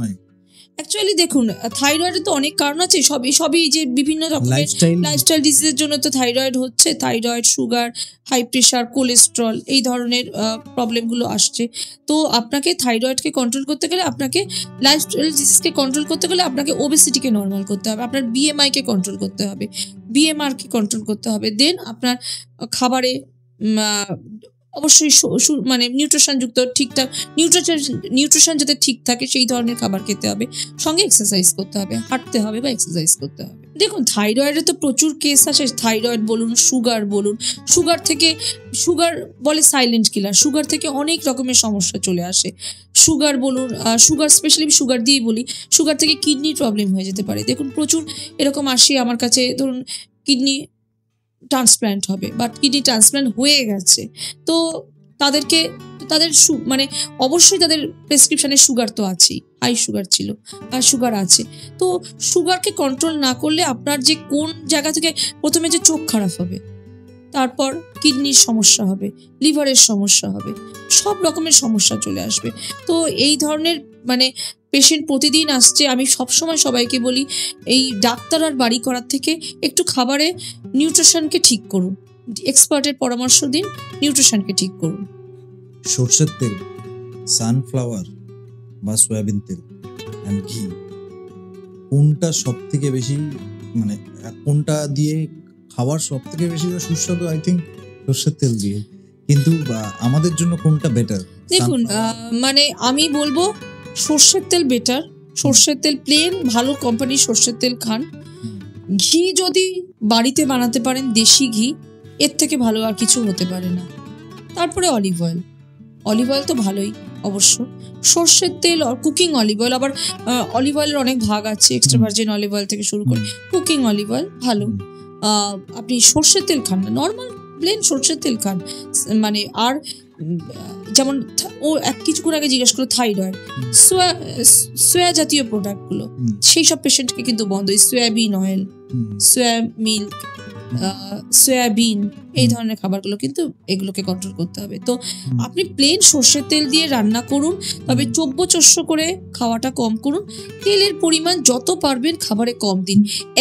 অ্যাকচুয়ালি দেখুন, থাইরয়েডের তো অনেক কারণ আছে, সবই যে বিভিন্ন রকমের লাইফস্টাইল ডিজিজের জন্য তো থাইরয়েড হচ্ছে। Thyroid, sugar, high pressure, cholesterol, এই ধরনের প্রবলেমগুলো আসছে। তো আপনাকে থাইরয়েডকে কন্ট্রোল করতে গেলে, আপনাকে লাইফস্টাইল ডিজিজকে কন্ট্রোল করতে গেলে আপনাকে ওবেসিটিকে নর্মাল করতে হবে, আপনার বিএমআইকে কন্ট্রোল করতে হবে, বিএমআরকে কন্ট্রোল করতে হবে। দেন আপনার খাবারে অবশ্যই নিউট্রিশনযুক্ত ঠিকঠাক নিউট্রিশন যাতে ঠিক থাকে সেই ধরনের খাবার খেতে হবে, সঙ্গে এক্সারসাইজ করতে হবে, হাঁটতে হবে বা এক্সারসাইজ করতে হবে। দেখুন, থাইরয়েডের তো প্রচুর কেস আছে। থাইরয়েড বলুন, সুগার বলে সাইলেন্ট কিলার। সুগার থেকে অনেক রকমের সমস্যা চলে আসে। সুগার বলুন, সুগার স্পেশালি সুগার দিয়েই বলি, সুগার থেকে কিডনির প্রবলেম হয়ে যেতে পারে। দেখুন, প্রচুর এরকম আসে আমার কাছে, ধরুন কিডনি ট্রান্সপ্ল্যান্ট হবে বা কিডনি ট্রান্সপ্ল্যান্ট হয়ে গেছে, তো তাদের অবশ্যই তাদের প্রেসক্রিপশনে সুগার তো আছেই, হাই সুগার ছিল আর সুগার আছে। তো সুগারকে কন্ট্রোল না করলে আপনার যে কোন জায়গা থেকে প্রথমে যে চোখ খারাপ হবে, তারপর কিডনির সমস্যা হবে, লিভারের সমস্যা হবে, সব রকমের সমস্যা চলে আসবে। তো এই ধরনের পেশেন্ট প্রতিদিন আসছে। আমি সবসময় সবাইকে বলি, এই ডাক্তার আর বাড়ি করার থেকে একটু খাবারে নিউট্রিশনকে ঠিক করুন, এক্সপার্টের পরামর্শ দিন, নিউট্রিশনকে ঠিক করুন। সরষের তেল, সানফ্লাওয়ার বা সয়াবিন তেল এন্ড ঘি, কোনটা সব থেকে বেশি কোনটা দিয়ে খাবার সব থেকে বেশি সুস্বাদু? আই থিঙ্ক সরষের তেল দিয়ে, কিন্তু আমাদের জন্য কোনটা বেটার? দেখুন, আমি বলবো সর্ষের তেল বেটার। সর্ষের তেল প্লেন ভালো কোম্পানির সর্ষের তেল খান। ঘি যদি বাড়িতে বানাতে পারেন, দেশি ঘি, এর থেকে ভালো আর কিছু হতে পারে না। তারপরে অলিভ অয়েল তো ভালোই অবশ্য। সর্ষের তেল আর কুকিং অলিভ অয়েল, আবার অলিভ অয়েলের অনেক ভাগ আছে, এক্সট্রা ভার্জিন অলিভ অয়েল থেকে শুরু করে কুকিং অলিভ অয়েল ভালো। আপনি সর্ষের তেল খান না, নর্মাল প্লেন সর্ষের তেল খান। আর যেমন কিছুক্ষণ আগে জিজ্ঞেস করলো থাইরয়েড, সোয়া জাতীয় প্রোডাক্টগুলো, সেই সব পেশেন্টকে কিন্তু বন্ধ। সয়াবিন অয়েল, সোয়া মিল্ক, সয়াবিন, এই ধরনের খাবারগুলো কিন্তু এগুলোকে কন্ট্রোল করতে হবে। তো আপনি প্লেন সর্ষের তেল দিয়ে রান্না করুন, তবে চব্য-চস্য করে খাওয়াটা কম করুন। তেলের পরিমাণ যত পারবেন খাবারে কম দিন।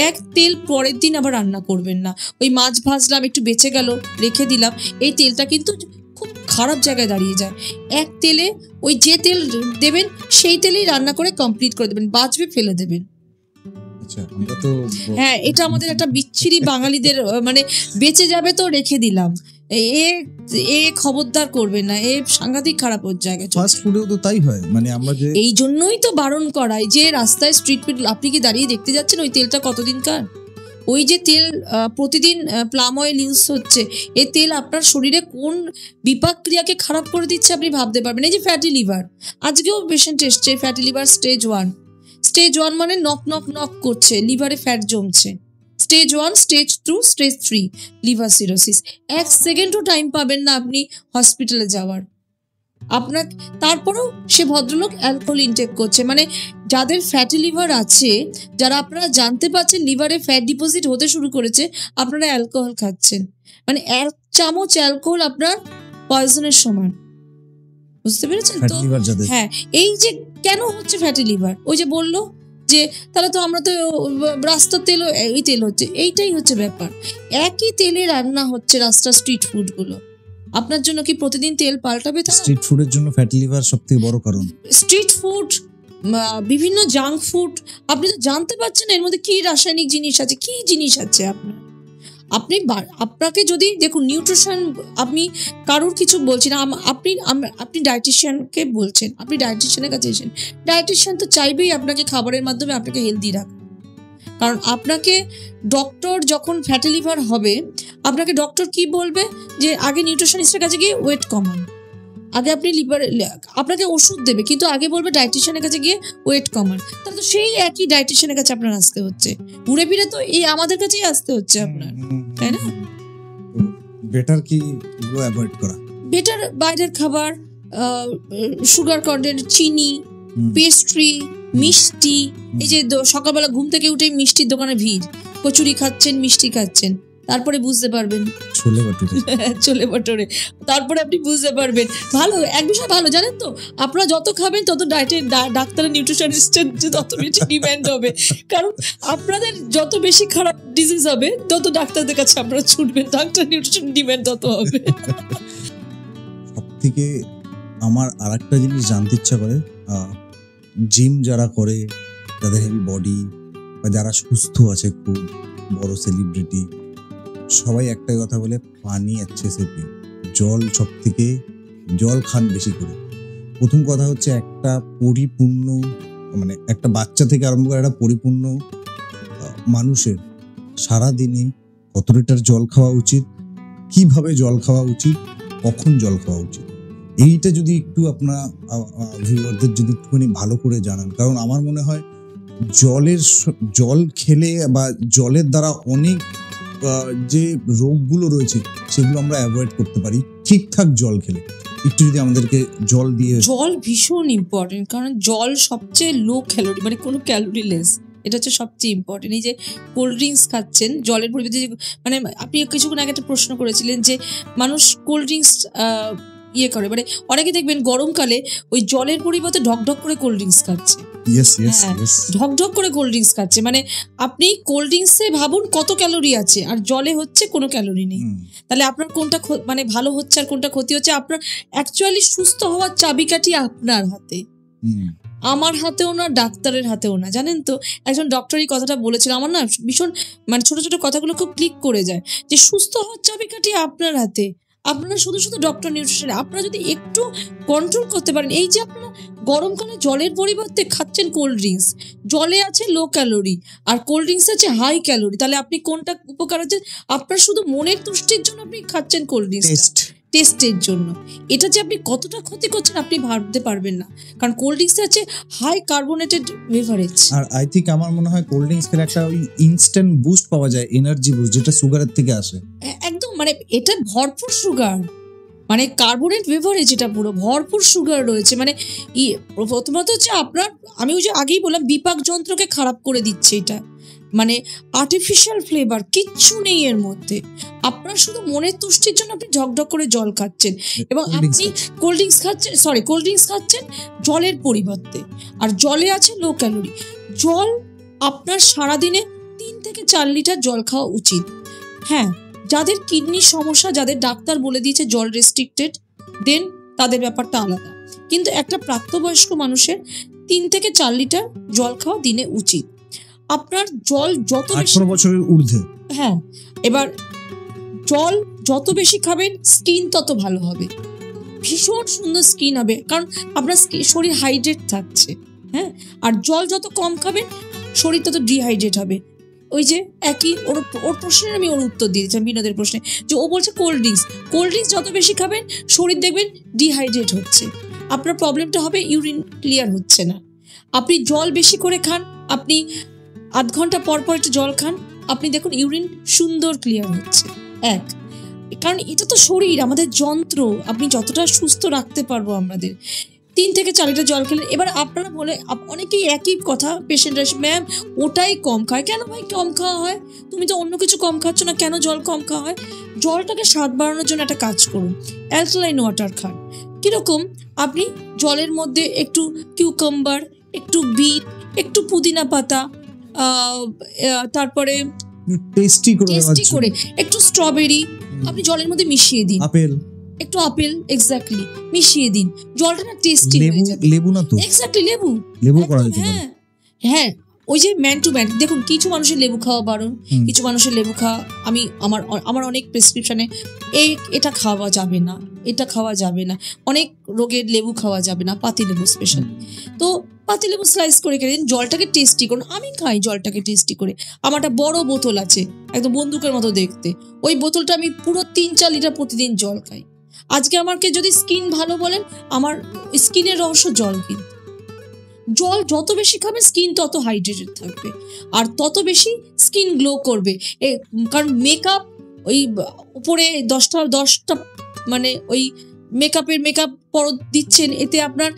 এক তেল পরের দিন আবার রান্না করবেন না। ওই মাছ ভাজলাম, একটু বেঁচে গেল, রেখে দিলাম, এই তেলটা কিন্তু খুব খারাপ জায়গায় দাঁড়িয়ে যায়। এক তেলে ওই যে তেল দেবেন সেই তেলেই রান্না করে কমপ্লিট করে দেবেন, বাঁচবে ফেলে দেবেন। হ্যাঁ, এটা আমাদের একটা বিচ্ছিরি বাঙালিদের বেঁচে যাবে তো রেখে দিলাম, এ খবরদার করবে না, এ সাংঘাতিক খারাপ ওর জায়গায়। ফাস্ট ফুডেও তো তাই হয়, আমরা যে এই জন্যই তো বারণ করাই যে রাস্তায় স্ট্রিট ফুড আপনি কি দাঁড়িয়ে দেখতে যাচ্ছেন ওই তেলটা কতদিনকার? ওই যে তেল প্রতিদিন প্লাম অয়েল ইউজ হচ্ছে, এই তেল আপনার শরীরে কোন বিপাক ক্রিয়াকে খারাপ করে দিচ্ছে আপনি ভাবতে পারবেন। এই যে ফ্যাটি লিভার, আজকেও পেশেন্ট এসছে, ফ্যাটি লিভার স্টেজ 1 নক করছে, লিভারে ফ্যাট জমছে, stage 1, stage 2, stage 3 liver cirrhosis. 1 সেকেন্ডও টাইম পাবেন না আপনি হসপিটালে যাওয়ার। আপনার তারপরেও সে ভদ্রলোক অ্যালকোহল ইনটেক করছে, মানে যাদের ফ্যাটি লিভার আছে, যারা আপনারা জানতে পারছেন লিভারে ফ্যাট ডিপোজিট হতে শুরু করেছে, আপনারা অ্যালকোহল খাচ্ছেন, মানে 1 চামচ অ্যালকোহল আপনার পয়জনের সমান। বুঝতে পেরেছেন তো? হ্যাঁ, এই যে কেন হচ্ছে ফ্যাটি লিভার, ওই যে বললো যে তাহলে তো আমরা তো রাস্তার তেল, এই তেল হচ্ছে, এইটাই হচ্ছে ব্যাপার। একই তেলে রান্না হচ্ছে রাস্তার স্ট্রিট ফুড গুলো। আপনার জন্য কি প্রতিদিন তেল পাল্টাবে? স্ট্রিট ফুডের জন্য ফ্যাটি লিভার সবথেকে বড় কারণ। স্ট্রিট ফুড, বিভিন্ন জাঙ্ক ফুড, আপনি তো জানতে পারছেন এর মধ্যে কি রাসায়নিক জিনিস আছে, কি জিনিস আছে আপনাকে যদি দেখুন নিউট্রিশন, আপনি কারোর কিছু বলছেন, আপনি ডায়েটিশিয়ানকে বলছেন, আপনি ডায়েটিশিয়ানের কাছে এসেছেন, ডায়েটিশিয়ান তো চাইবেই আপনাকে খাবারের মাধ্যমে আপনাকে হেলদি রাখা। কারণ আপনাকে ডক্টর যখন ফ্যাটি লিভার হবে, আপনাকে ডক্টর কি বলবে যে আগে নিউট্রিশনিস্টের কাছে গিয়ে ওয়েট কমান, আগে আপনি লিভার, আপনাকে ওষুধ দেবে, কিন্তু আগে বলবে ডায়েটিশিয়ানের কাছে গিয়ে ওয়েট কমান। তাহলে তো সেই একই ডায়েটিশিয়ানের কাছে আপনার আসতে হচ্ছে, ঘুরে ফিরে তো এই আমাদের কাছেই আসতে হচ্ছে আপনার, তাই না? বেটার কি অ্যাভয়েড করা বেটার, বাইরের খাবার, সুগার কন্টেন্ট, চিনি, পেস্ট্রি, মিষ্টি। এই যে সকালবেলা ঘুম থেকে উঠে মিষ্টির দোকানে ভিড়, কচুরি খাচ্ছেন, মিষ্টি খাচ্ছেন, তারপরে বুঝতে পারবেন ছোলে ভাটুরে, তারপরে আপনি বুঝতে পারবেন। ভালো, এক বিষয় ভালো জানেন তো, আপনারা যত খাবেন তত ডাক্তারের নিউট্রিশনিস্টের তত বেশি ডিমান্ড হবে, কারণ আপনাদের যত বেশি খারাপ ডিজিজ হবে তত ডাক্তারদের কাছে আপনারা ছুটবেন, ডাক্তার নিউট্রিশন ডিমান্ড তত হবে। সবথেকে আমার আরেকটা জিনিস জানতে ইচ্ছা করে, জিম যারা করে, যাদের হেভি বডি বা যারা সুস্থ আছে, খুব বড় সেলিব্রিটি, সবাই একটাই কথা বলে, পানি এক্সেসিভ, জল, সব থেকে জল খান বেশি করে। প্রথম কথা হচ্ছে একটা পরিপূর্ণ, মানে একটা বাচ্চা থেকে আরম্ভ করে একটা পরিপূর্ণ মানুষের সারাদিনে কত লিটার জল খাওয়া উচিত, কিভাবে জল খাওয়া উচিত, কখন জল খাওয়া উচিত, এইটা যদি একটু আপনার ভিউয়ারদের যদি একটুখানি ভালো করে জানান। কারণ আমার মনে হয় জল খেলে বা জলের দ্বারা অনেক যে রোগগুলো রয়েছে সেগুলো আমরা অ্যাভয়েড করতে পারি ঠিকঠাক জল খেলে। একটু যদি আমাদেরকে জল দিয়ে, জল ভীষণ ইম্পর্টেন্ট, কারণ জল সবচেয়ে লো ক্যালোরি, মানে কোনো ক্যালোরি লেস, এটা হচ্ছে সবচেয়ে ইম্পর্টেন্ট। এই যে কোল্ড ড্রিঙ্কস খাচ্ছেন, জলের পরিবর্তে, মানে আপনি কিছুক্ষণ আগে একটা প্রশ্ন করেছিলেন যে মানুষ কোল্ড ড্রিঙ্কস করে, মানে অনেকে দেখবেন গরমকালে ওই জলের পরিবর্তে ঢকঢক করে কোল্ড ড্রিঙ্কস খাচ্ছে, ঢকঢক করে কোল্ড ড্রিঙ্কস খাচ্ছে। মানে আপনি কোল্ড ড্রিঙ্কসে ভাবুন কত ক্যালোরি আছে, আর জলে হচ্ছে কোনো ক্যালোরি নেই। তাহলে আপনার কোনটা মানে ভালো হচ্ছে আর কোনটা ক্ষতি হচ্ছে? আপনার অ্যাকচুয়ালি সুস্থ হওয়ার চাবিকাঠি আপনার হাতে, আমার হাতেও না, ডাক্তারের হাতেও না। জানেন তো, একজন ডক্টর এই কথাটা বলেছিল, আমার না ভীষণ, মানে ছোট ছোট কথাগুলো খুব ক্লিক করে যায়, যে সুস্থ হওয়ার চাবিকাঠি আপনার হাতে। আপনারা শুধু ডক্টর নিউট্রিশন, আপনারা যদি একটু কন্ট্রোল করতে পারেন, এই যে আপনারা গরমকালে জলের পরিবর্তে খাচ্ছেন কোল্ড ড্রিঙ্কস, জলে আছে লো ক্যালোরি আর কোল্ড ড্রিঙ্কস আছে হাই ক্যালোরি, তাহলে আপনি কোনটা উপকার আছে? আপনার শুধু মনের তুষ্টির জন্য আপনি খাচ্ছেন কোল্ড ড্রিঙ্কস, টেস্টের জন্য। এটা যে আপনি কতটা ক্ষতি করছেন আপনি ভাবতে পারবেন না, কারণ কোল্ড ড্রিঙ্কস আছে হাই কার্বোনেটেড বেভারেজ। আর আই থিঙ্ক আমার মনে হয় কোল্ড ড্রিঙ্কস খেলে একটা ওই ইনস্ট্যান্ট বুস্ট পাওয়া যায়, এনার্জি বুস্ট, যেটা সুগারের থেকে আসে। একদম, মানে এটা ভরপুর সুগার, মানে কার্বোনেট বেভারেজ, এটা পুরো ভরপুর সুগার রয়েছে। মানে প্রথমত হচ্ছে আপনার, আমি ওই যে আগেই বললাম, বিপাক যন্ত্রকে খারাপ করে দিচ্ছে এটা, মানে আর্টিফিশিয়াল ফ্লেভার কিচ্ছু নেই এর মধ্যে। আপনার শুধু মনের তুষ্টির জন্য আপনি ঝকঝক করে জল খাচ্ছেন, এবং আপনি কোল্ড ড্রিঙ্কস খাচ্ছেন জলের পরিবর্তে, আর জলে আছে লো ক্যালোরি। জল আপনার সারাদিনে 3 থেকে 4 লিটার জল খাওয়া উচিত। হ্যাঁ, যাদের কিডনির সমস্যা, যাদের ডাক্তার বলে দিয়েছে জল রেস্ট্রিক্টেড, দেন তাদের ব্যাপারটা আলাদা, কিন্তু একটা প্রাপ্তবয়স্ক মানুষের 3 থেকে 4 লিটার জল খাওয়া দিনে উচিত। আপনার জল যত বেশি, 18 বছরের ঊর্ধ্বে, হ্যাঁ, এবার জল যত বেশি খাবেন স্কিন তত ভালো হবে, ভীষণ সুন্দর স্কিন হবে, কারণ আপনার শরীর হাইড্রেট থাকছে। হ্যাঁ, আর জল যত কম খাবেন শরীর তত ডিহাইড্রেট হবে। ওই যে একই ওর প্রশ্নের আমি ওর উত্তর দিয়েছিলাম, বিনোদের প্রশ্নে, যে ও বলছে কোল্ড ড্রিঙ্কস যত বেশি খাবেন শরীর দেখবেন ডিহাইড্রেট হচ্ছে, আপনার প্রবলেমটা হবে ইউরিন ক্লিয়ার হচ্ছে না। আপনি জল বেশি করে খান, আপনি 8 ঘন্টা পর পর একটু জল খান, আপনি দেখুন ইউরিন সুন্দর ক্লিয়ার হচ্ছে। এক, কারণ এটা তো শরীর, আমাদের যন্ত্র, আপনি যতটা সুস্থ রাখতে পারবো আমাদের 3 থেকে 4 লিটার জল খেলেন। এবার আপনারা বলে অনেকেই একই কথা পেশেন্টরা, ম্যাম ওটাই কম খায়। কেন ভাই কম খাওয়া হয়? তুমি তো অন্য কিছু কম খাচ্ছ না, কেন জল কম খাওয়া হয়? জলটাকে স্বাদ বাড়ানোর জন্য একটা কাজ করুন, অ্যালকালাইন ওয়াটার খান। কিরকম? আপনি জলের মধ্যে একটু কিউকাম্বার, একটু বিট, একটু পুদিনা পাতা, তারপরে টেস্টি করে একটু স্ট্রবেরি আপনি জলের মধ্যে মিশিয়ে দিন, একটু আপেল এক্স্যাক্টলি মিশিয়ে দিন, জলটা না টেস্টি হয়ে যাবে। লেবু না তো? এক্স্যাক্টলি লেবু করা যেতে পারে। হ্যাঁ, ওই যে ম্যান টু ম্যান। দেখুন কিছু মানুষের লেবু খাওয়া বারণ, কিছু মানুষের লেবু খাওয়া, আমি আমার অনেক প্রেসক্রিপশনে এটা খাওয়া যাবে না, এটা খাওয়া যাবে না, অনেক রোগের লেবু খাওয়া যাবে না, পাতিলেবু স্পেশালি। তো পাতিলেবু স্লাইস করে খেলে দিন, জলটাকে টেস্টি করুন। আমি খাই জলটাকে টেস্টি করে। আমার একটা বড় বোতল আছে, একদম বন্দুকের মতো দেখতে, ওই বোতলটা আমি পুরো 3-4 লিটার প্রতিদিন জল খাই। আজকে আমাকে যদি স্কিন ভালো বলেন, আমার স্কিনের রহস্য জল। কিন্তু জল যত বেশি খাবে স্কিন তত হাইড্রেটেড থাকবে, আর তত বেশি স্কিন গ্লো করবে। কারণ মেকআপ ওই উপরে 10টা মানে ওই মেকআপ পরত দিচ্ছেন, এতে আপনার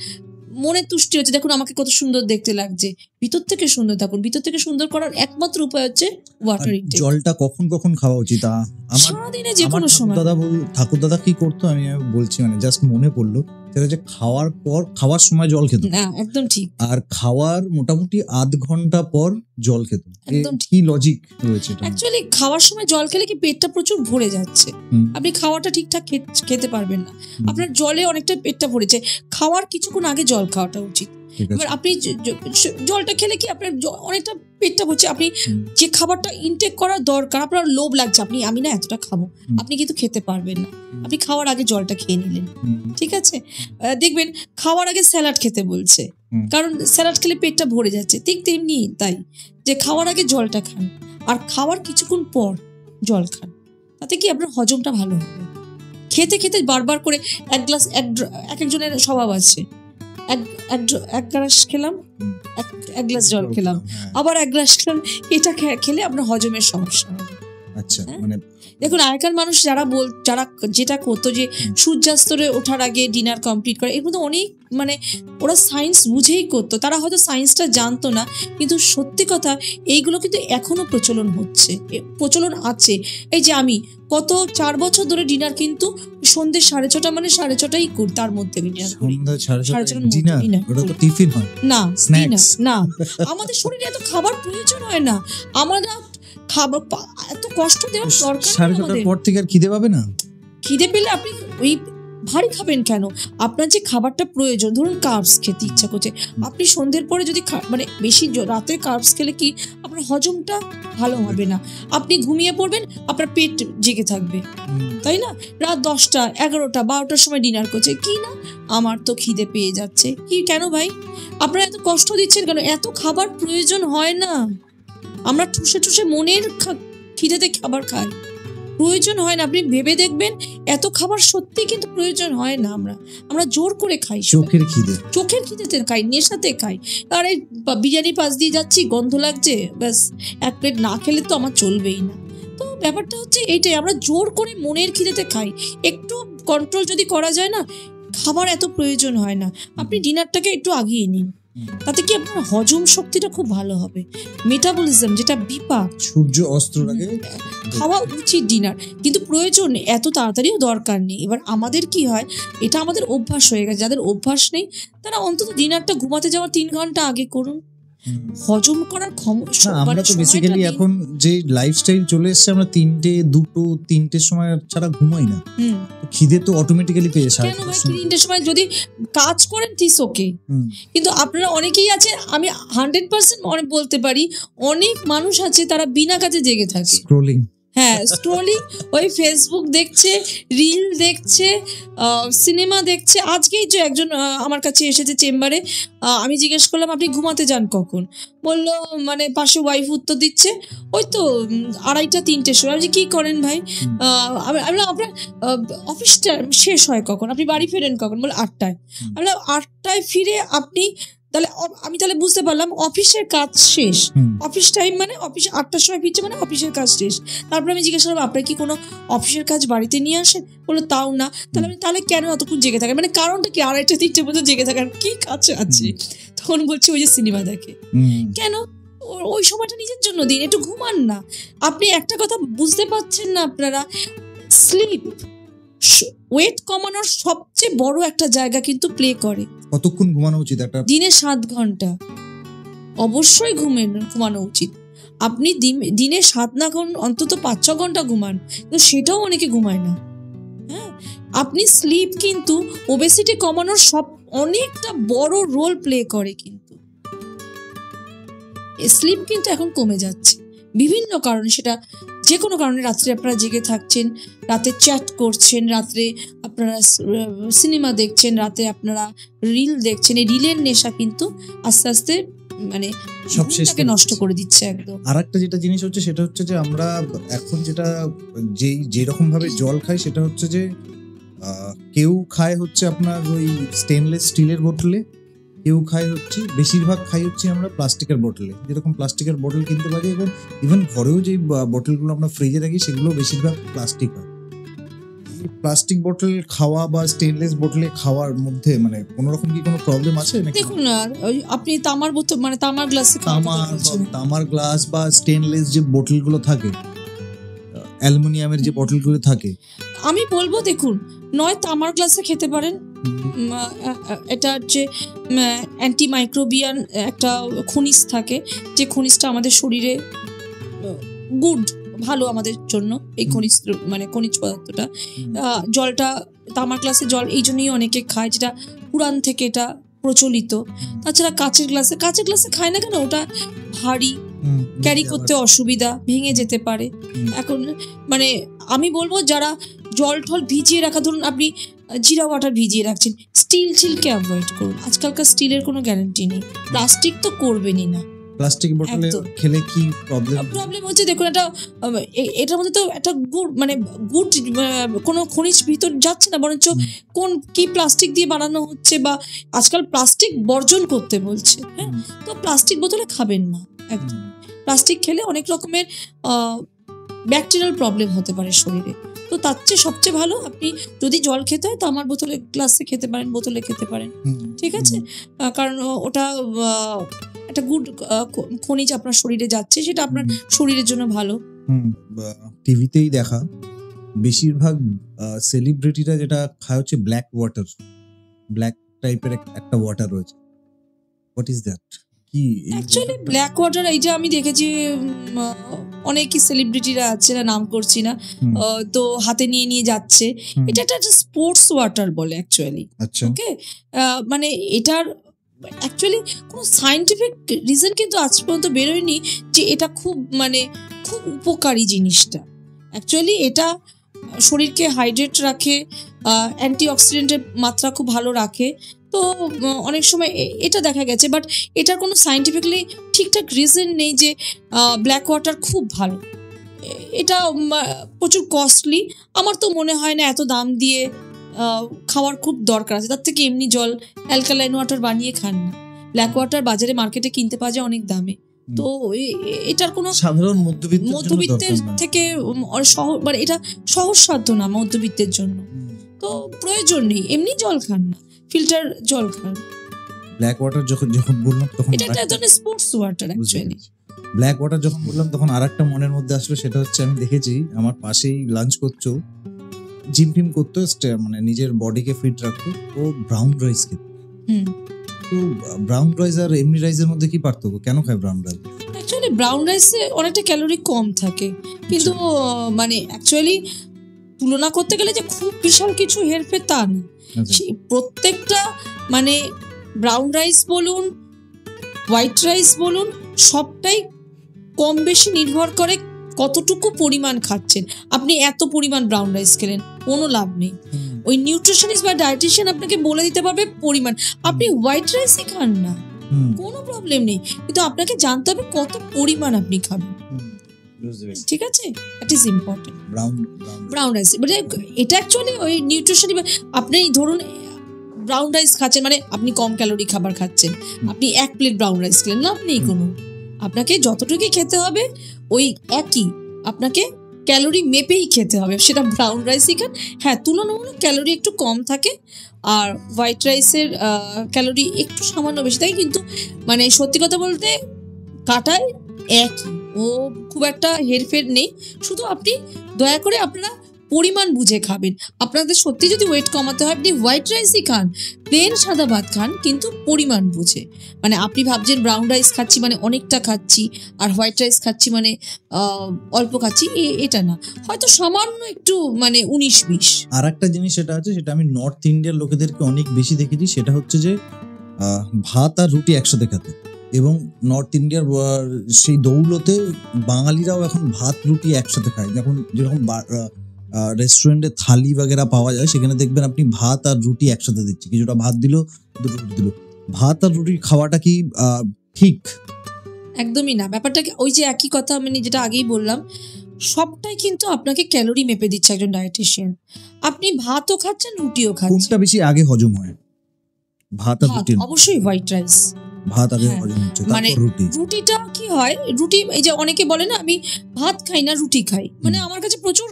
মনে তুষ্টি হচ্ছে, দেখুন আমাকে কত সুন্দর দেখতে লাগছে। ভিতর থেকে সুন্দর থাকুন। ভিতর থেকে সুন্দর করার একমাত্র উপায় হচ্ছে ওয়াটার ইনটেক। জলটা কখন কখন খাওয়া উচিত? সারাদিনে যে কোনো সময়। ঠাকুর দাদা কি করতো আমি বলছি, মানে জাস্ট মনে পড়লো, সেটা হচ্ছে খাওয়ার সময় জল খেত না, একদম ঠিক। আর খাওয়ার মোটামুটি আধ ঘন্টা পর জল খেত। একদম কি লজিক রয়েছে? অ্যাকচুয়ালি খাওয়ার সময় জল খেলে কি পেটটা প্রচুর ভরে যাচ্ছে, আপনি খাওয়াটা ঠিকঠাক খেতে পারবেন না, আপনার জলে অনেকটা পেটটা ভরেছে। খাওয়ার কিছুক্ষণ আগে জল খাওয়াটা উচিত। এবার আপনি জলটা খেলে কি আপনার অনেকটা পেটটা ভরছে, আপনি যে খাবারটা ইনটেক করা দরকার, আপনার লোভ লাগছে, আমি না এতটা খাবো, আপনি কিন্তু খেতে পারবেন না। আপনি খাওয়ার আগে জলটা খেয়ে নিলেন, ঠিক আছে? দেখবেন খাওয়ার আগে স্যালাড খেতে বলছে, কারণ স্যালাড খেলে পেটটা ভরে যাচ্ছে। ঠিক তেমনি তাই যে খাওয়ার আগে জলটা খান, আর খাওয়ার কিছুক্ষণ পর জল খান, তাতে কি আপনার হজমটা ভালো হবে। খেতে খেতে বারবার করে এক গ্লাস, এক একজনের স্বভাব আছে, এক গ্লাস খেলাম, এক গ্লাস জল খেলাম, আবার এক গ্লাস খেলাম, এটা খেলে আপনার হজমের সমস্যা হবে। আচ্ছা, মানে দেখুন আগেকার মানুষ যারা যেটা করতো যে সূর্যাস্তরে ওঠার আগে ডিনার কমপ্লিট করে, এর মধ্যে অনেক মানে ওরা সায়েন্স বুঝেই করতো। তারা হয়তো সায়েন্সটা জানতো না, কিন্তু সত্যি কথা এইগুলো কিন্তু এখনো প্রচলন আছে। এই যে আমি গত 4 বছর ধরে ডিনার কিন্তু সন্ধ্যে 6:30 মানে 6:30 করি, তার মধ্যে না আমাদের শরীরে এত খাবার প্রয়োজন হয় না, আমরা খাবার এত কষ্ট দেওয়ার দরকার। 6:30 পর থেকে আর খিদে পাবে না। খিদে পেলে আপনি ওই ভারী খাবেন কেন? আপনার যে খাবারটা প্রয়োজন, ধরুন কার্বস খেতে ইচ্ছা করছে, আপনি সন্ধ্যের পরে যদি মানে বেশি রাতে কার্বস খেলে কি আপনার হজমটা ভালো হবে না, আপনি ঘুমিয়ে পড়বেন, আপনার পেট জেগে থাকবে, তাই না? রাত 10টা 11টা 12টার সময় ডিনার করছে, কি না আমার তো খিদে পেয়ে যাচ্ছে, কি কেন ভাই আপনারা এত কষ্ট দিচ্ছেন কেন? এত খাবার প্রয়োজন হয় না। আমরা ঠুসে মনের খিদেতে খাবার খাই, প্রয়োজন হয় না। আপনি ভেবে দেখবেন এত খাবার সত্যি কিন্তু প্রয়োজন হয় না। আমরা জোর করে খাই, চোখের খিদেতে খাই, নেশাতে খাই। আর এই বিরিয়ানি পাশ দিয়ে যাচ্ছি, গন্ধ লাগছে, ব্যাস 1 প্লেট না খেলে তো আমার চলবেই না। তো ব্যাপারটা হচ্ছে এইটাই, আমরা জোর করে মনের খিদেতে খাই। একটু কন্ট্রোল যদি করা যায় না, খাবার এত প্রয়োজন হয় না। আপনি ডিনারটাকে একটু আগিয়ে নিন, তাতে কি আপনার হজম শক্তিটা খুব ভালো হবে। মেটাবলিজম যেটা বিপাক, সূর্য অস্ত্র আগে খাওয়া উচিত ডিনার, কিন্তু প্রয়োজন এত তাড়াতাড়িও দরকার নেই। এবার আমাদের কি হয়, এটা আমাদের অভ্যাস হয়ে গেছে। যাদের অভ্যাস নেই তারা অন্তত ডিনারটা ঘুমাতে যাওয়ার 3 ঘন্টা আগে করুন। হজম করার ক্ষমতা আমরা তো বেসিক্যালি এখন যে লাইফস্টাইল চলে এসেছে, আমরা 3টে 2টো 3টের সময় ছাড়া ঘুমাই না, খিদে তো অটোমেটিক্যালি পেয়ে যায়। কেন ভাই 3টের সময় যদি কাজ করেন ঠিক ওকে, কিন্তু আপনারা অনেকেই আছে, আমি 100% বলতে পারি অনেক মানুষ আছে তারা বিনা কাজে জেগে থাকে, স্ক্রলিং, ওই ফেসবুক দেখছে, রিল দেখছে, সিনেমা দেখছে। আজকেই যে একজন আমার কাছে এসেছে চেম্বারে, আমি জিজ্ঞেস করলাম আপনি ঘুমাতে যান কখন? বললো মানে পাশে ওয়াইফ উত্তর দিচ্ছে ওই তো 2:30-3টের সময়। আমি কি করেন ভাই? আপনার অফিসটা শেষ হয় কখন? আপনি বাড়ি ফেরেন কখন? বলে 8টায়। আমি 8টায় ফিরে আপনি তাহলে আমি তাহলে বুঝতে পারলাম অফিসের কাজ শেষ, অফিস টাইম মানে অফিস 8টার সময় ফিরছে মানে অফিসের কাজ শেষ। তারপরে আমি জিজ্ঞাসা করলাম আপনার কি কোনো অফিসের কাজ বাড়িতে নিয়ে আসেন? বললো তাও না। তাহলে কেন এতক্ষণ জেগে থাকেন, মানে কারণটা কি? 2:30-3টে পর্যন্ত জেগে থাকার কি কাজ আছে? তখন বলছে ওই যে সিনেমা দেখে। কেন? ওই সময়টা নিজের জন্য দিন, একটু ঘুমান না। আপনি একটা কথা বুঝতে পারছেন না আপনারা, স্লিপ ওয়েট কমানোর সবচেয়ে বড় একটা জায়গা কিন্তু প্লে করে। কতক্ষণ ঘুমানো উচিত? একটা দিনে 7 ঘন্টা অবশ্যই ঘুমানো উচিত। আপনি দিনে 7 না অন্তত 5-6 ঘন্টা ঘুমান, কিন্তু সেটাও অনেকে ঘুমায় না। হ্যাঁ, আপনি স্লিপ কিন্তু ওবেসিটি কমানোর অনেকটা বড় রোল প্লে করে। কিন্তু স্লিপ কিন্তু এখন কমে যাচ্ছে বিভিন্ন কারণে, সেটা যে কোনো কারণে। রাত্রে আপনারা জেগে থাকছেন, রাতে চ্যাট করছেন, রাত্রে আপনারা সিনেমা দেখছেন, রাতে আপনারা রিল দেখছেন। এই রিলের নেশা কিন্তু আস্তে আস্তে মানে সবশেষকে নষ্ট করে দিচ্ছে একদম। আর একটা যেটা জিনিস হচ্ছে সেটা হচ্ছে যে আমরা এখন যেটা যেরকম ভাবে জল খাই সেটা হচ্ছে যে কেউ খায় হচ্ছে আপনার ওই স্টেনলেস স্টিলের বোতলে, কেউ খাই হচ্ছে, বেশিরভাগ খাই হচ্ছে আমরা প্লাস্টিকের বোতলে। যেরকম প্লাস্টিকের বোতল কিনতে পারি, এবং ইভেন ঘরেও যে বোতলগুলো আমরা ফ্রিজে রাখি সেগুলো বেশিরভাগ প্লাস্টিক হয়। প্লাস্টিক বোতল খাওয়া বা স্টেনলেস বোতলে খাওয়ার মধ্যে মানে কোনো রকম কি কোনো প্রবলেম আছে নাকি? দেখুন আপনি তামার বোতল মানে তামার গ্লাসে তামার গ্লাস বা স্টেনলেস যে বোতলগুলো থাকে, অ্যালুমিনিয়ামের যে বোতলগুলো থাকে, আমি বলবো দেখুন, নয় তামার গ্লাসে খেতে পারেন, এটা হচ্ছে অ্যান্টিমাইক্রোবিয়ান একটা খনিজ থাকে, যে খনিজটা আমাদের শরীরে গুড, ভালো আমাদের জন্য। এই খনিজ পদার্থটা, জলটা তামার গ্লাসে জল এই জন্যই অনেকে খায়, যেটা পুরাণ থেকে এটা প্রচলিত। তাছাড়া কাচের গ্লাসে খায় না কেন? ওটা ভারী, ক্যারি করতে অসুবিধা, ভেঙে যেতে পারে। এখন মানে আমি বলবো যারা জল ঠল ভিজিয়ে রাখা, ধরুন আপনি জিরা ওয়াটার ভিজিয়ে রাখছেন, স্টিলকে অ্যাভয়েড করুন। আজকালকার স্টিলের কোনো গ্যারান্টি নেই, প্লাস্টিক তো করবেনই না। প্লাস্টিক বোতলে খেলে কি প্রবলেম হচ্ছে? দেখুন এটার মধ্যে তো একটা গুড কোনো খনিজ ভিতর যাচ্ছে না, বরঞ্চ কি প্লাস্টিক দিয়ে বানানো হচ্ছে, বা আজকাল প্লাস্টিক বর্জন করতে বলছে। হ্যাঁ, তো প্লাস্টিক বোতলে খাবেন না একদম। প্লাস্টিক খেলে অনেক রকমের ব্যাকটেরিয়াল প্রবলেম হতে পারে শরীরে। তো তার চেয়ে সবচেয়ে ভালো আপনি যদি জল খেতে হয় তামার বোতলে গ্লাসে খেতে পারেন, বোতলে খেতে পারেন, ঠিক আছে? কারণ ওটা একটা গুড খনিজ আপনার শরীরে যাচ্ছে, সেটা আপনার শরীরের জন্য ভালো। টিভিতেই দেখা বেশিরভাগ সেলিব্রিটিরা যেটা খায় হচ্ছে ব্ল্যাক ওয়াটার, ব্ল্যাক টাইপের একটা ওয়াটার রয়েছে। What is that? কি অ্যাকচুয়ালি ব্ল্যাক ওয়াটার? এইটা আমি দেখেছি অনেকই সেলিব্রিটিরা আছে, না নাম করছি না, তো হাতে নিয়ে যাচ্ছে। এটা একটা স্পোর্টস ওয়াটার বলে অ্যাকচুয়ালি। ওকে, মানে এটার অ্যাকচুয়ালি কোনো সায়েন্টিফিক রিজন কিন্তু আজ পর্যন্ত বেরোয়নি যে এটা খুব উপকারী জিনিসটা। অ্যাকচুয়ালি এটা শরীরকে হাইড্রেট রাখে, অ্যান্টিঅক্সিডেন্টের মাত্রা খুব ভালো রাখে। তো অনেক সময় এটা দেখা গেছে, বাট এটার কোনো সায়েন্টিফিকলি ঠিকঠাক রিজন নেই যে ব্ল্যাক ওয়াটার খুব ভালো। এটা প্রচুর কস্টলি, আমার তো মনে হয় না এত দাম দিয়ে খাওয়ার খুব দরকার আছে। তার থেকে এমনি জল অ্যালকালাইন ওয়াটার বানিয়ে খান না। ব্ল্যাক ওয়াটার বাজারে মার্কেটে কিনতে পাওয়া যায় অনেক দামে। তো এটার কোনো সাধারণ মধ্যবিত্তের থেকে মানে এটা সহজসাধ্য না মধ্যবিত্তের জন্য, তো প্রয়োজন নেই। এমনি জল খান না, ফিল্টার জল খান। ব্ল্যাক ওয়াটার যখন বললাম তখন এটা একটা ধরনের sports water actually. Black water যখন বললাম তখন আরেকটা মনের মধ্যে আসলো, সেটা হচ্ছে আমি দেখেছি আমার পাশেই লাঞ্চ করছো, জিম টিম করতো, মানে নিজের বডিকে ফিট রাখতো, ও ব্রাউন রাইস খেত। তো ব্রাউন রাইস আর এমনি রাইসের মধ্যে কি পার্থক্য? কেন খায় ব্রাউন রাইস? অ্যাকচুয়ালি ব্রাউন রাইসে অনেকটা ক্যালোরি কম থাকে, কিন্তু মানে অ্যাকচুয়ালি তুলনা করতে গেলে যে খুব বিশাল কিছু হেরফের তা না। প্রত্যেকটা মানে ব্রাউন রাইস বলুন, হোয়াইট রাইস বলুন, সবটাই কম বেশি নির্ভর করে কতটুকু পরিমাণ খাচ্ছেন। আপনি এত পরিমাণ ব্রাউন রাইস খেলেন, কোনো লাভ নেই। ওই নিউট্রিশনিস্ট বা ডায়েটিশিয়ান আপনাকে বলে দিতে পারবে পরিমাণ। আপনি হোয়াইট রাইসই খান না, কোনো প্রবলেম নেই, কিন্তু আপনাকে জানতে হবে কত পরিমাণ আপনি খাবেন, ঠিক আছে? It is important. Brown rice মানে এটা অ্যাকচুয়ালি ওই নিউট্রিশন, আপনি ধরুন ব্রাউন রাইস খাচ্ছেন মানে আপনি কম ক্যালোরি খাবার খাচ্ছেন, আপনি 1 প্লেট ব্রাউন রাইস খেলেন, লাভ নেই কোনো। আপনাকে যতটুকু খেতে হবে ওই একই, আপনাকে ক্যালোরি মেপেই খেতে হবে, সেটা ব্রাউন রাইসই খান। হ্যাঁ, তুলনামূলক ক্যালোরি একটু কম থাকে, আর হোয়াইট রাইসের ক্যালোরি একটু সামান্য বেশি থাকে, কিন্তু মানে সত্যি কথা বলতে কাটায় একই, ও খুব একটা হেরফের নেই। শুধু আপনি দয়া করে আপনারা পরিমাণ বুঝে খাবেন। আপনাদের সত্যি যদি ওয়েট কমাতে হয় আপনি হোয়াইট রাইসই খান, প্লেন সাদা ভাত খান, কিন্তু পরিমাণ বুঝে। মানে আপনি ভাবছেন ব্রাউন রাইস খাচ্ছি মানে অনেকটা খাচ্ছি, আর হোয়াইট রাইস খাচ্ছি মানে অল্প খাচ্ছি, এটা না, হয়তো সামান্য একটু মানে 19-20। আর একটা জিনিস সেটা আছে, সেটা আমি নর্থ ইন্ডিয়ার লোকেদেরকে অনেক বেশি দেখেছি, সেটা হচ্ছে যে ভাত আর রুটি একসাথে খেতে। এবং নর্থ ইন্ডিয়ার সেই দৌলতে বাঙালিরাও এখন ভাত রুটি একসাথে খায়। যেরকম রেস্টুরেন্টে থালি বাগেরা পাওয়া যায়, সেখানে দেখবেন আপনি ভাত আর রুটি একসাথে দিচ্ছে, কিছুটা ভাত দিল, দুটো রুটি দিল। ভাত আর রুটি খাওয়াটা কি ঠিক? একদমই না। ব্যাপারটা ওই যে একই কথা, মানে যেটা আগেই বললাম, সবটাই কিন্তু আপনাকে ক্যালোরি মেপে দিচ্ছে একজন ডায়েটিশিয়ান। আপনি ভাতও খাচ্ছেন, রুটিও খাচ্ছেন, কোনটা বেশি আগে হজম হয়? ভাত আর রুটি? অবশ্যই হোয়াইট রাইস। ভাত আগে হজম হচ্ছে, মানে তারপর রুটি। রুটিটা কি হয়, রুটি এই যে অনেকে বলে না আমি ভাত খাই না রুটি খাই, মানে আমার কাছে প্রচুর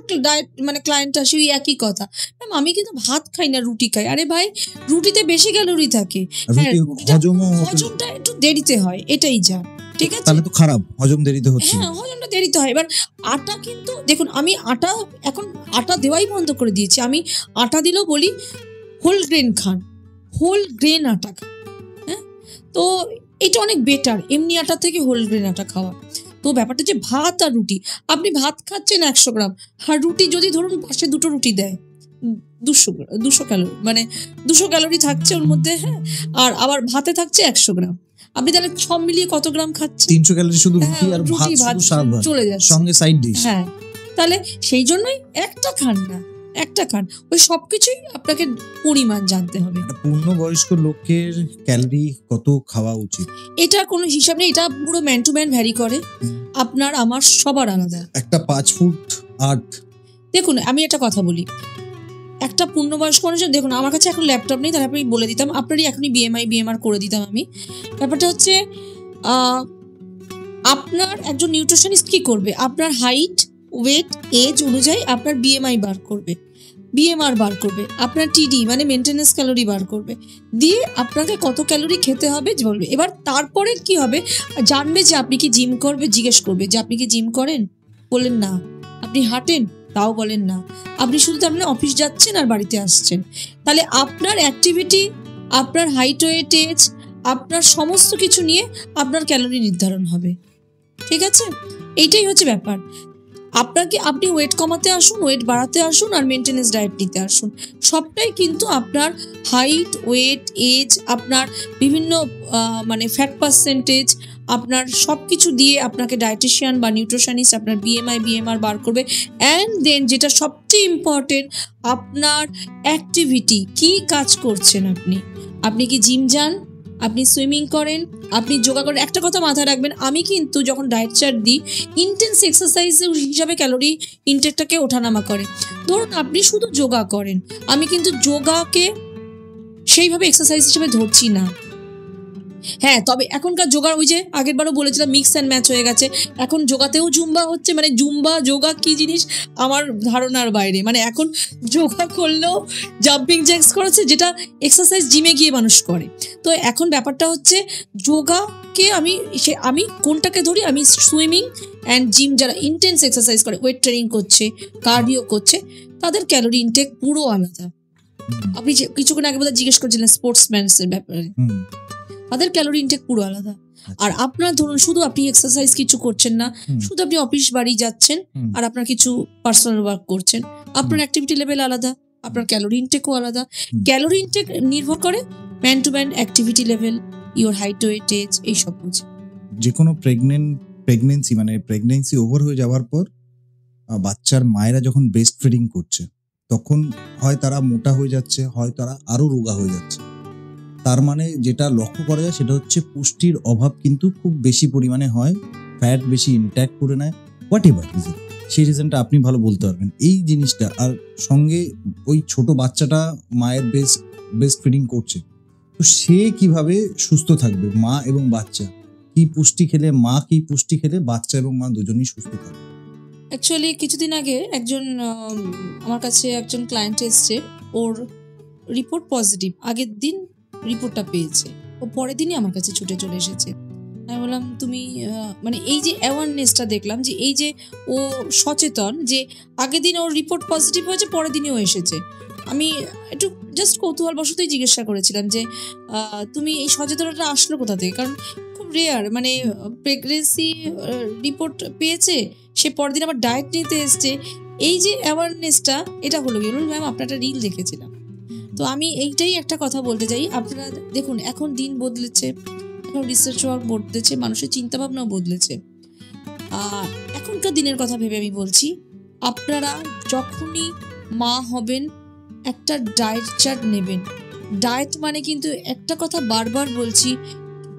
মানে ক্লায়েন্ট আসে ওই একই কথা, ম্যাম আমি কিন্তু ভাত খাই না রুটি খাই। আরে ভাই, রুটিতে বেশি ক্যালোরি থাকে, হ্যাঁ হজমটা একটু দেরিতে হয়, এটাই যা, ঠিক আছে? তাহলে তো খারাপ, হজম দেরিতে হচ্ছে। হ্যাঁ, হজমটা দেরিতে হয়। এবার আটা কিন্তু দেখুন, আমি এখন আটা দেওয়াই বন্ধ করে দিয়েছি। আমি আটা দিলেও বলি হোল গ্রেন খান, হোল গ্রেন আটা খান। হ্যাঁ, তো এটা অনেক বেটার এমনি আটা থেকে হোল গ্রেন আটা খাওয়া। তো ব্যাপারটা যে ভাত আর রুটি, আপনি ভাত খাচ্ছেন 100 গ্রাম, আর রুটি যদি ধরুন পাশে 2টো রুটি দেয়, 200 ক্যালোরি, মানে 200 ক্যালোরি থাকছে ওর মধ্যে, হ্যাঁ, আর আবার ভাতে থাকছে 100 গ্রাম, আপনি তাহলে সব মিলিয়ে কত গ্রাম খাচ্ছেন? 300 ক্যালোরি শুধু রুটি আর ভাত চলে যাচ্ছে, সঙ্গে সাইড ডিশ। হ্যাঁ, তাহলে সেই জন্যই একটা খান না, একটা খান। ওই সবকিছুই আপনাকে পরিমাণ জানতে হবে। পূর্ণবয়স্ক লোকের ক্যালোরি কত খাওয়া উচিত? এটা কোনো হিসাব নেই, এটা পুরো ম্যান টু ম্যান ভ্যারি করে, আপনার আমার সবার আলাদা। একটা 5 ফুট 8, দেখুন আমি একটা কথা বলি, একটা পূর্ণবয়স্ক মানুষের, দেখুন আমার কাছে এখন ল্যাপটপ নেই, তাহলে আপনি বলে দিতাম, আপনারই এখনই BMR করে দিতাম আমি। ব্যাপারটা হচ্ছে আপনার একজন নিউট্রিশনিস্ট কি করবে, আপনার হাইট, ওয়েট, এজ অনুযায়ী আপনার BMR বার করবে, আপনার TD মানে মেনটেনেন্স ক্যালোরি বার করবে, দিয়ে আপনাকে কত ক্যালোরি খেতে হবে বলবে। এবার তারপরে কি হবে, জানবে যে আপনি কি জিম করবে, জিজ্ঞেস করবে যে আপনি কি জিম করেন, বলেন না, আপনি হাঁটেন, তাও বলেন না, আপনি শুধু তার মানে অফিস যাচ্ছেন আর বাড়িতে আসছেন, তাহলে আপনার অ্যাক্টিভিটি, আপনার হাইট, ওয়েট, এজ, আপনার সমস্ত কিছু নিয়ে আপনার ক্যালোরি নির্ধারণ হবে, ঠিক আছে? এইটাই হচ্ছে ব্যাপার। আপনি ওয়েট কমাতে আসুন, ওয়েট বাড়াতে আসুন, আর মেনটেনেন্স ডায়েট নিতে আসুন, সবটাই কিন্তু আপনার হাইট, ওয়েট, এজ, আপনার বিভিন্ন মানে ফ্যাট পার্সেন্টেজ, আপনার সব কিছু দিয়ে আপনাকে ডায়েটিশিয়ান বা নিউট্রিশনিস্ট আপনার BMR বার করবে। অ্যান্ড দেন যেটা সবচেয়ে ইম্পর্টেন্ট, আপনার অ্যাক্টিভিটি, কি কাজ করছেন আপনি কি জিম যান, আপনি সুইমিং করেন, আপনি যোগা করেন। একটা কথা মাথায় রাখবেন, আমি কিন্তু যখন ডায়েট চার্ট দিই, ইন্টেন্স এক্সারসাইজ হিসাবে ক্যালোরি ইনটেকটাকে ওঠানামা করে। ধরুন আপনি শুধু যোগা করেন, আমি কিন্তু যোগাকে সেইভাবে এক্সারসাইজ হিসেবে ধরছি না। হ্যাঁ, তবে এখনকার যোগার ওই যে আগেরবারও বলেছিলাম মিক্স অ্যান্ড ম্যাচ হয়ে গেছে, এখন যোগাতেও জুম্বা হচ্ছে, মানে জুম্বা যোগা কি জিনিস আমার ধারণার বাইরে। মানে এখন যোগা করলেও জাম্পিং জ্যাক্স করেছে, যেটা এক্সারসাইজ জিমে গিয়ে মানুষ করে। তো এখন ব্যাপারটা হচ্ছে যোগাকে আমি কোনটাকে ধরি, আমি সুইমিং অ্যান্ড জিম, যারা ইন্টেন্স এক্সারসাইজ করে, ওয়েট ট্রেনিং করছে, কার্ডিও করছে, তাদের ক্যালোরি ইনটেক পুরো আলাদা। আপনি যে কিছুক্ষণ আগে বোধহয় জিজ্ঞেস করছিলেন স্পোর্টসম্যানসের ব্যাপারে, তাদের ক্যালোরি ইনটেক পুরো আলাদা। আর আপনার ধরুন শুধু আপনি এক্সারসাইজ কিছু করছেন না, শুধু আপনি অফিস বাড়ি যাচ্ছেন আর আপনার কিছু পার্সোনাল ওয়ার্ক করছেন, আপনার অ্যাক্টিভিটি লেভেল আলাদা, আপনার ক্যালোরি ইনটেকও আলাদা। ক্যালোরি ইনটেক নির্ভর করে man to man, activity level, your height, weight, age, এইসব বুঝে। যে কোনো প্রেগনেন্সি মানে প্রেগনেন্সি ওভার হয়ে যাওয়ার পর বাচ্চার মায়েরা যখন ব্রেস্ট ফিডিং করছে, তখন হয় তারা মোটা হয়ে যাচ্ছে, হয় তারা আরো রোগা হয়ে যাচ্ছে। তার মানে যেটা লক্ষ্য করা যায় সেটা হচ্ছে পুষ্টির অভাব কিন্তু খুব বেশি পরিমাণে হয়, ফ্যাট বেশি ইনট্যাক্ট করে নেয়, হোয়াট এভার রিজন, সেই রিজনটা আপনি ভালো বলতে পারবেন এই জিনিসটা। আর সঙ্গে ওই ছোট বাচ্চাটা মায়ের ব্রেস্ট ব্রেস্ট ফিডিং করছে, তো সে কিভাবে সুস্থ থাকবে, মা এবং বাচ্চা কি পুষ্টি খেলে, মা কি পুষ্টি খেলে বাচ্চা এবং মা দুজনেই সুস্থ থাকবে? অ্যাকচুয়ালি কিছুদিন আগে একজন আমার কাছে একজন ক্লায়েন্ট এসছে, ওর রিপোর্ট পজিটিভ, আগের দিন রিপোর্টটা পেয়েছে, ও পরের দিনই আমার কাছে ছুটে চলে এসেছে। আমি বললাম তুমি মানে এই যে অ্যাওয়ারনেসটা দেখলাম, যে এই যে ও সচেতন, যে আগের দিন ওর রিপোর্ট পজিটিভ হয়েছে, পরের দিনই ও এসেছে। আমি একটু জাস্ট কৌতূহলবশতই জিজ্ঞাসা করেছিলাম যে তুমি এই সচেতনতা আসলো কোথা থেকে, কারণ খুব রেয়ার, মানে প্রেগনেন্সি রিপোর্ট পেয়েছে, সে পরের দিন আবার ডায়েট নিতে এসছে, এই যে অ্যাওয়ারনেসটা এটা হলো কি? ম্যাম আপনার একটা রিল দেখেছিলাম। তো আমি এইটাই একটা কথা বলতে চাই, আপনারা দেখুন এখন দিন বদলেছে, এখন রিসার্চ ওয়ার্ক বদলেছে, মানুষের চিন্তাভাবনাও বদলেছে। এখনকার দিনের কথা ভেবে আমি বলছি, আপনারা যখনই মা হবেন একটা ডায়েট চার্ট নেবেন। ডায়েট মানে কিন্তু একটা কথা বারবার বলছি,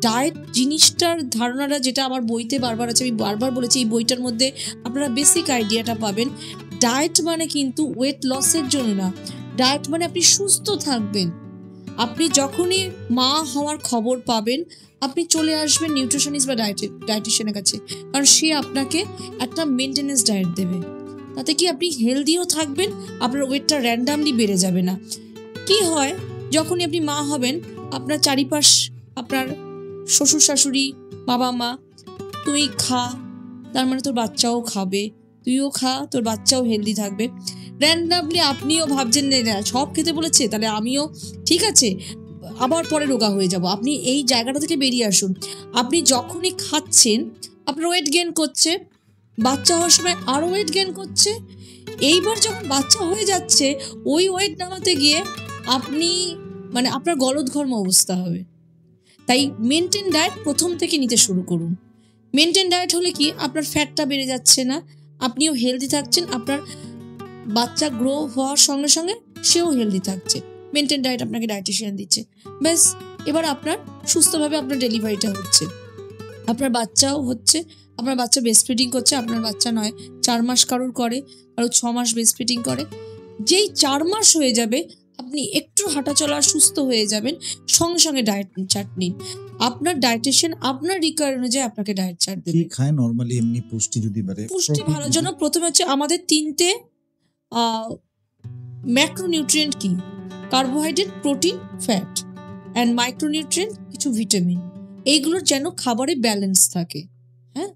ডায়েট জিনিসটার ধারণাটা যেটা আমার বইতে বারবার আছে, আমি বারবার বলেছি, এই বইটার মধ্যে আপনারা বেসিক আইডিয়াটা পাবেন। ডায়েট মানে কিন্তু ওয়েট লসের জন্য না, ডায়েট মানে আপনি সুস্থ থাকবেন। আপনি যখনই মা হওয়ার খবর পাবেন, আপনি চলে আসবেন নিউট্রিশনিস্ট বা ডায়েটিশিয়ানের কাছে, কারণ সে আপনাকে একটা মেনটেনেন্স ডায়েট দেবে। তাতে কি আপনি হেলদিও থাকবেন, আপনার ওয়েটটা র্যান্ডামলি বেড়ে যাবে না। কি হয়, যখনই আপনি মা হবেন, আপনার চারিপাশ, আপনার শ্বশুর শাশুড়ি, বাবা মা, তুই খা, তার মানে তোর বাচ্চাও খাবে, তুইও খা, তোর বাচ্চাও হেলদি থাকবে। র্যান্ডামলি আপনিও ভাবছেন না সব খেতে বলেছে, তাহলে আমিও ঠিক আছে, আবার পরে রোগা হয়ে যাব। আপনি এই জায়গাটা থেকে বেরিয়ে আসুন। আপনি যখনই খাচ্ছেন আপনার ওয়েট গেইন করছে, বাচ্চা হওয়ার সময় আরও ওয়েট গেইন করছে, এইবার যখন বাচ্চা হয়ে যাচ্ছে ওই ওয়েট নামাতে গিয়ে আপনি মানে আপনার গলদঘর্ম অবস্থা হবে। তাই মেনটেন ডায়েট প্রথম থেকে নিতে শুরু করুন। মেনটেন ডায়েট হলে কি, আপনার ফ্যাটটা বেড়ে যাচ্ছে না, আপনিও হেলদি থাকছেন, আপনার বাচ্চা গ্রো হওয়ার সঙ্গে সঙ্গে সেও হেলদি থাকছে। মেনটেন ডায়েট আপনাকে ডায়েটিশিয়ান দিচ্ছে, ব্যাস এবার আপনার সুস্থভাবে আপনার ডেলিভারিটা হচ্ছে, আপনার বাচ্চাও হচ্ছে, আপনার বাচ্চা ব্রেস্ট ফিডিং করছে। আপনার বাচ্চা নয় 4 মাস কারোর করে, কারোর 6 মাস ব্রেস্ট ফিডিং করে। যেই 4 মাস হয়ে যাবে আপনি একটু হাঁটা চলা সুস্থ হয়ে যাবেন, সঙ্গে সঙ্গে ডায়েট চার্ট নিন। আপনার ডায়েটিশিয়ান আপনার রিকোয়ার অনুযায়ী আপনাকে ডায়েট চার্ট দেবে। কি খায় নরমালি এমনি পুষ্টি যদি বাড়ে? পুষ্টি ভালোর জন্য প্রথমে হচ্ছে আমাদের 3টে ম্যাক্রোনিউট্রিয়েন্ট কি, carbohydrate, protein, fat and micronutrient, কিছু ভিটামিন, এইগুলোর যেন খাবারে ব্যালেন্স থাকে। হ্যাঁ,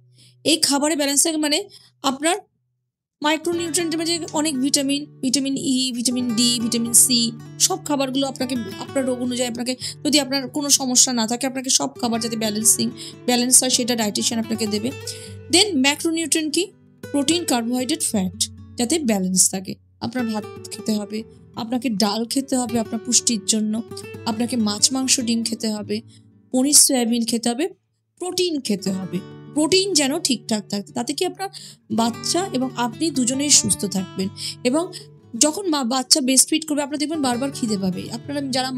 এই খাবারে ব্যালেন্স থাকে মানে আপনার মাইক্রোনিউট্রিয়েন্টের মধ্যে অনেক vitamin, vitamin E, vitamin D, vitamin C, সব খাবারগুলো আপনাকে আপনার রোগ অনুযায়ী, আপনাকে যদি আপনার কোনো সমস্যা না থাকে, আপনাকে সব খাবার যাতে ব্যালেন্স হয় সেটা ডায়েটিশিয়ান আপনাকে দেবে। দেন ম্যাক্রোনিউট্রিয়েন্ট কি, প্রোটিন, কার্বোহাইড্রেট, ফ্যাট, যাতে ব্যালেন্স থাকে। আপনার ভাত খেতে হবে, আপনাকে ডাল খেতে হবে আপনার পুষ্টির জন্য, আপনাকে মাছ, মাংস, ডিম খেতে হবে, পনির, সয়াবিন খেতে হবে, প্রোটিন খেতে হবে। প্রোটিন যেন ঠিকঠাক থাকে, তাতে কি আপনার বাচ্চা এবং আপনি দুজনেই সুস্থ থাকবেন। এবং যখন বাচ্চা ব্রেস্ট ফিড করবে, আপনারা দেখবেন বারবার খিদে পাবে। আপনারা যারা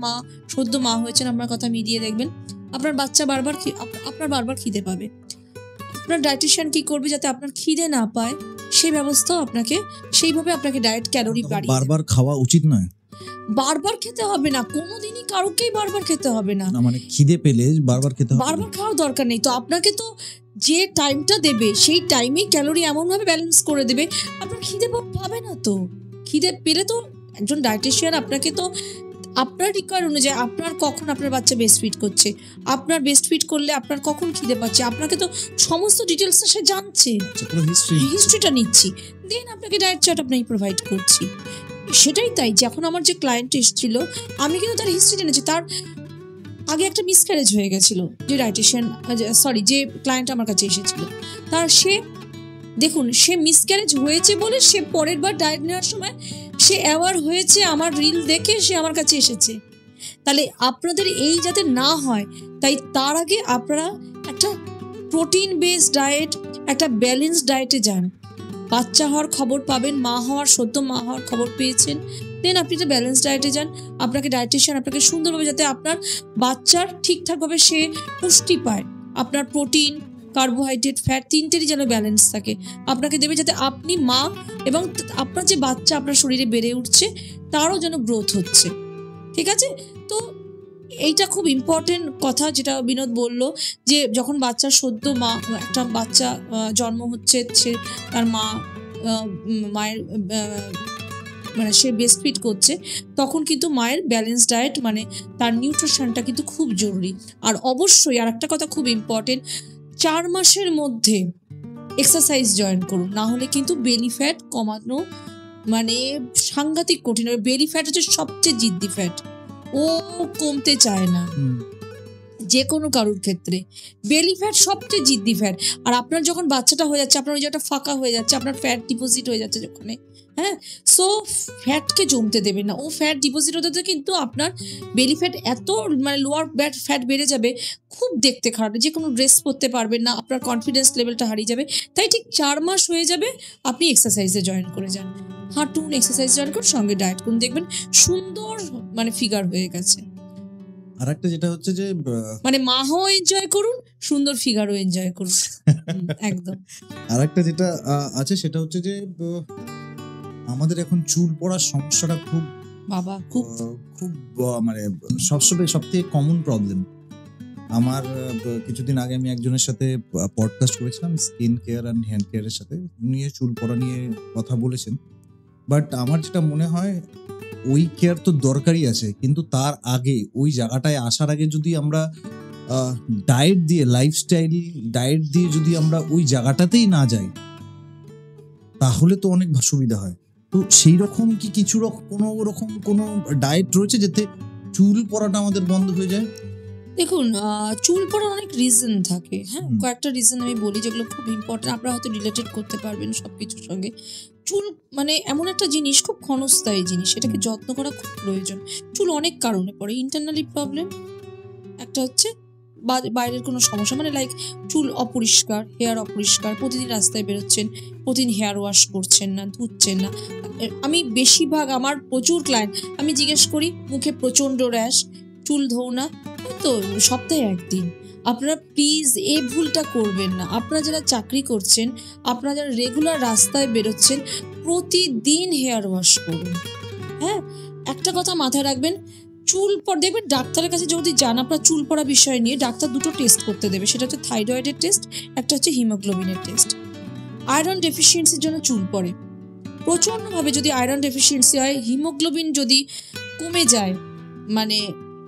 সদ্য মা হয়েছেন, আপনার কথা মিলিয়ে দেখবেন আপনার বাচ্চা আপনার বারবার খিদে পাবে। আপনার ডায়েটিশিয়ান কি করবে যাতে আপনার খিদে না পায়, সেই ব্যবস্থাও সেইভাবে আপনাকে ডায়েট ক্যালোরি বাড়িয়ে। বারবার খাওয়া উচিত নয়, বারবার খেতে হবে না, কোনোদিনই কারোকেই বারবার খেতে হবে না। মানে খিদে পেলে বারবার খেতে হবে, বারবার খাওয়ার দরকার নেই। তো আপনাকে তো যে টাইমটা দেবে সেই টাইমেই ক্যালোরি এমনভাবে ব্যালেন্স করে দেবে আপনার খিদে পাবে না। তো খিদে পেলে তো একজন ডায়েটিশিয়ান আপনাকে তো আপনার রিকোয়ার অনুযায়ী, আপনার কখন আপনার বাচ্চা ব্রেস্ট ফিড করছে, আপনার ব্রেস্ট ফিড করলে আপনার কখন খিদে পাচ্ছে, আপনাকে তো সমস্ত ডিটেলসটা সে জানছে, হিস্ট্রিটা নিচ্ছি, দেন আপনাকে ডায়েট চার্ট আপনাকে প্রোভাইড করছি। সেটাই তাই, যখন আমার যে ক্লায়েন্ট এসেছিল আমি কিন্তু তার হিস্ট্রি জেনেছি। তার আগে একটা মিসক্যারেজ হয়ে গেছিল, যে ক্লায়েন্ট আমার কাছে এসেছিল, দেখুন সে মিসক্যারেজ হয়েছে বলে সে পরের বার ডায়েট নেওয়ার সময় সে অ্যাওয়ার হয়েছে, আমার রিল দেখে সে আমার কাছে এসেছে। তাহলে আপনাদের এই যাতে না হয়, তাই তার আগে আপনারা একটা প্রোটিন বেসড ডায়েট, একটা ব্যালেন্স ডায়েটে যান। বাচ্চা হওয়ার খবর পাবেন, সদ্য মা হওয়ার খবর পেয়েছেন, দেন আপনি একটা ব্যালেন্স ডায়েটে যান। আপনাকে ডায়েটিশিয়ান আপনাকে সুন্দরভাবে, যাতে আপনার বাচ্চার ঠিকঠাকভাবে সে পুষ্টি পায়, আপনার প্রোটিন, কার্বোহাইড্রেট, ফ্যাট 3টেরই যেন ব্যালেন্স থাকে আপনাকে দেবে, যাতে আপনি মা এবং আপনার যে বাচ্চা আপনার শরীরে বেড়ে উঠছে তারও যেন গ্রোথ হচ্ছে। ঠিক আছে? তো এইটা খুব ইম্পর্টেন্ট কথা যেটা বিনোদ বলল, যে যখন বাচ্চার সদ্য একটা বাচ্চা জন্ম হচ্ছে, সে তার মায়ের মানে সে ব্রেস্ট ফিড করছে, তখন কিন্তু মায়ের ব্যালেন্স ডায়েট মানে তার নিউট্রিশনটা কিন্তু খুব জরুরি। আর অবশ্যই আর একটা কথা খুব ইম্পর্টেন্ট, 4 মাসের মধ্যে এক্সারসাইজ জয়েন করুন, না হলে কিন্তু বেলি ফ্যাট কমানো মানে সাংঘাতিক কঠিন। বেলি ফ্যাট হচ্ছে সবচেয়ে জিদ্দি ফ্যাট, ও কমতে চায় না যে কোনো কারোর ক্ষেত্রে। বেলি ফ্যাট সবচেয়ে জিদ্দি ফ্যাট। আর আপনার যখন বাচ্চাটা হয়ে যাচ্ছে, আপনার ওই জায়গাটা ফাঁকা হয়ে যাচ্ছে, আপনার ফ্যাট ডিপোজিট হয়ে যাচ্ছে ওখানে, হ্যাঁ, সো ফ্যাটকে জমতে দেবেন না। ও ফ্যাট ডিপোজিট হতে কিন্তু আপনার বেলি ফ্যাট এত মানে লোয়ার ফ্যাট বেড়ে যাবে, খুব দেখতে খারাপ, যে কোনো ড্রেস পরতে পারবেন না, আপনার কনফিডেন্স লেভেলটা হারিয়ে যাবে। তাই ঠিক 4 মাস হয়ে যাবে আপনি এক্সারসাইজে জয়েন করে যান, হাঁটুন, এক্সারসাইজ জয়েন করুন, সঙ্গে ডায়েট করুন, দেখবেন সুন্দর মানে ফিগার হয়ে গেছে। আর একটা যেটা হচ্ছে যে মানে মাও এনজয় করুন, সুন্দর ফিগারও এনজয় করুন। একদম। আর একটা যেটা আছে সেটা হচ্ছে যে আমাদের এখন চুল পড়ার সমস্যাটা খুব মানে সবথেকে কমন প্রবলেম। আমার কিছুদিন আগে আমি একজনের সাথে পডকাস্ট করেছিলাম স্কিন কেয়ার অ্যান্ড হ্যান্ড কেয়ারের সাথে, নিয়ে চুল পড়া নিয়ে কথা বলেছেন। বাট আমার যেটা মনে হয় ওই কেয়ার তো দরকারই আছে, কিন্তু তার আগে ওই জায়গাটায় আসার আগে যদি আমরা ডায়েট দিয়ে, লাইফস্টাইল ডায়েট দিয়ে যদি আমরা ওই জায়গাটাতেই না যাই, তাহলে তো অনেক সুবিধা হয়। তো সেই রকম কি কিছু কোনো ডায়েট রয়েছে যাতে চুল পড়াটা আমাদের বন্ধ হয়ে যায়? দেখুন, চুল পড়ার অনেক রিজন থাকে, হ্যাঁ, কয়েকটা রিজন আমি বলি যেগুলো খুব ইম্পর্টেন্ট, আপনারা হয়তো রিলেটেড করতে পারবেন সবকিছুর সঙ্গে। চুল মানে এমন একটা জিনিস, খুব ক্ষণস্থায়ী জিনিস, এটাকে যত্ন করা খুব প্রয়োজন। চুল অনেক কারণে পড়ে, ইন্টারনালি প্রবলেম একটা হচ্ছে, বাইরের কোনো সমস্যা, মানে লাইক চুল অপরিষ্কার, হেয়ার অপরিষ্কার, প্রতিদিন রাস্তায় বেরোচ্ছেন, প্রতিদিন হেয়ার ওয়াশ করছেন না, ধুচ্ছেন না। আমি বেশিরভাগ আমার প্রচুর ক্লায়েন্ট আমি জিজ্ঞেস করি, মুখে প্রচণ্ড র্যাশ, চুল ধোও না, তো সপ্তাহে একদিন। আপনারা প্লিজ এই ভুলটা করবেন না। আপনারা যারা চাকরি করছেন, আপনারা যারা রেগুলার রাস্তায় বেরোচ্ছেন, প্রতিদিন হেয়ার ওয়াশ করুন। হ্যাঁ, একটা কথা মাথায় রাখবেন, চুল পড়া দেখবেন ডাক্তারের কাছে যদি যান আপনার চুল পড়া বিষয় নিয়ে, ডাক্তার দুটো টেস্ট করতে দেবে, সেটা হচ্ছে থাইরয়েডের টেস্ট, একটা হচ্ছে হিমোগ্লোবিনের টেস্ট। আয়রন ডেফিসিয়েন্সির জন্য চুল পড়ে প্রচণ্ডভাবে। যদি আয়রন ডেফিসিয়েন্সি হয়, হিমোগ্লোবিন যদি কমে যায়, মানে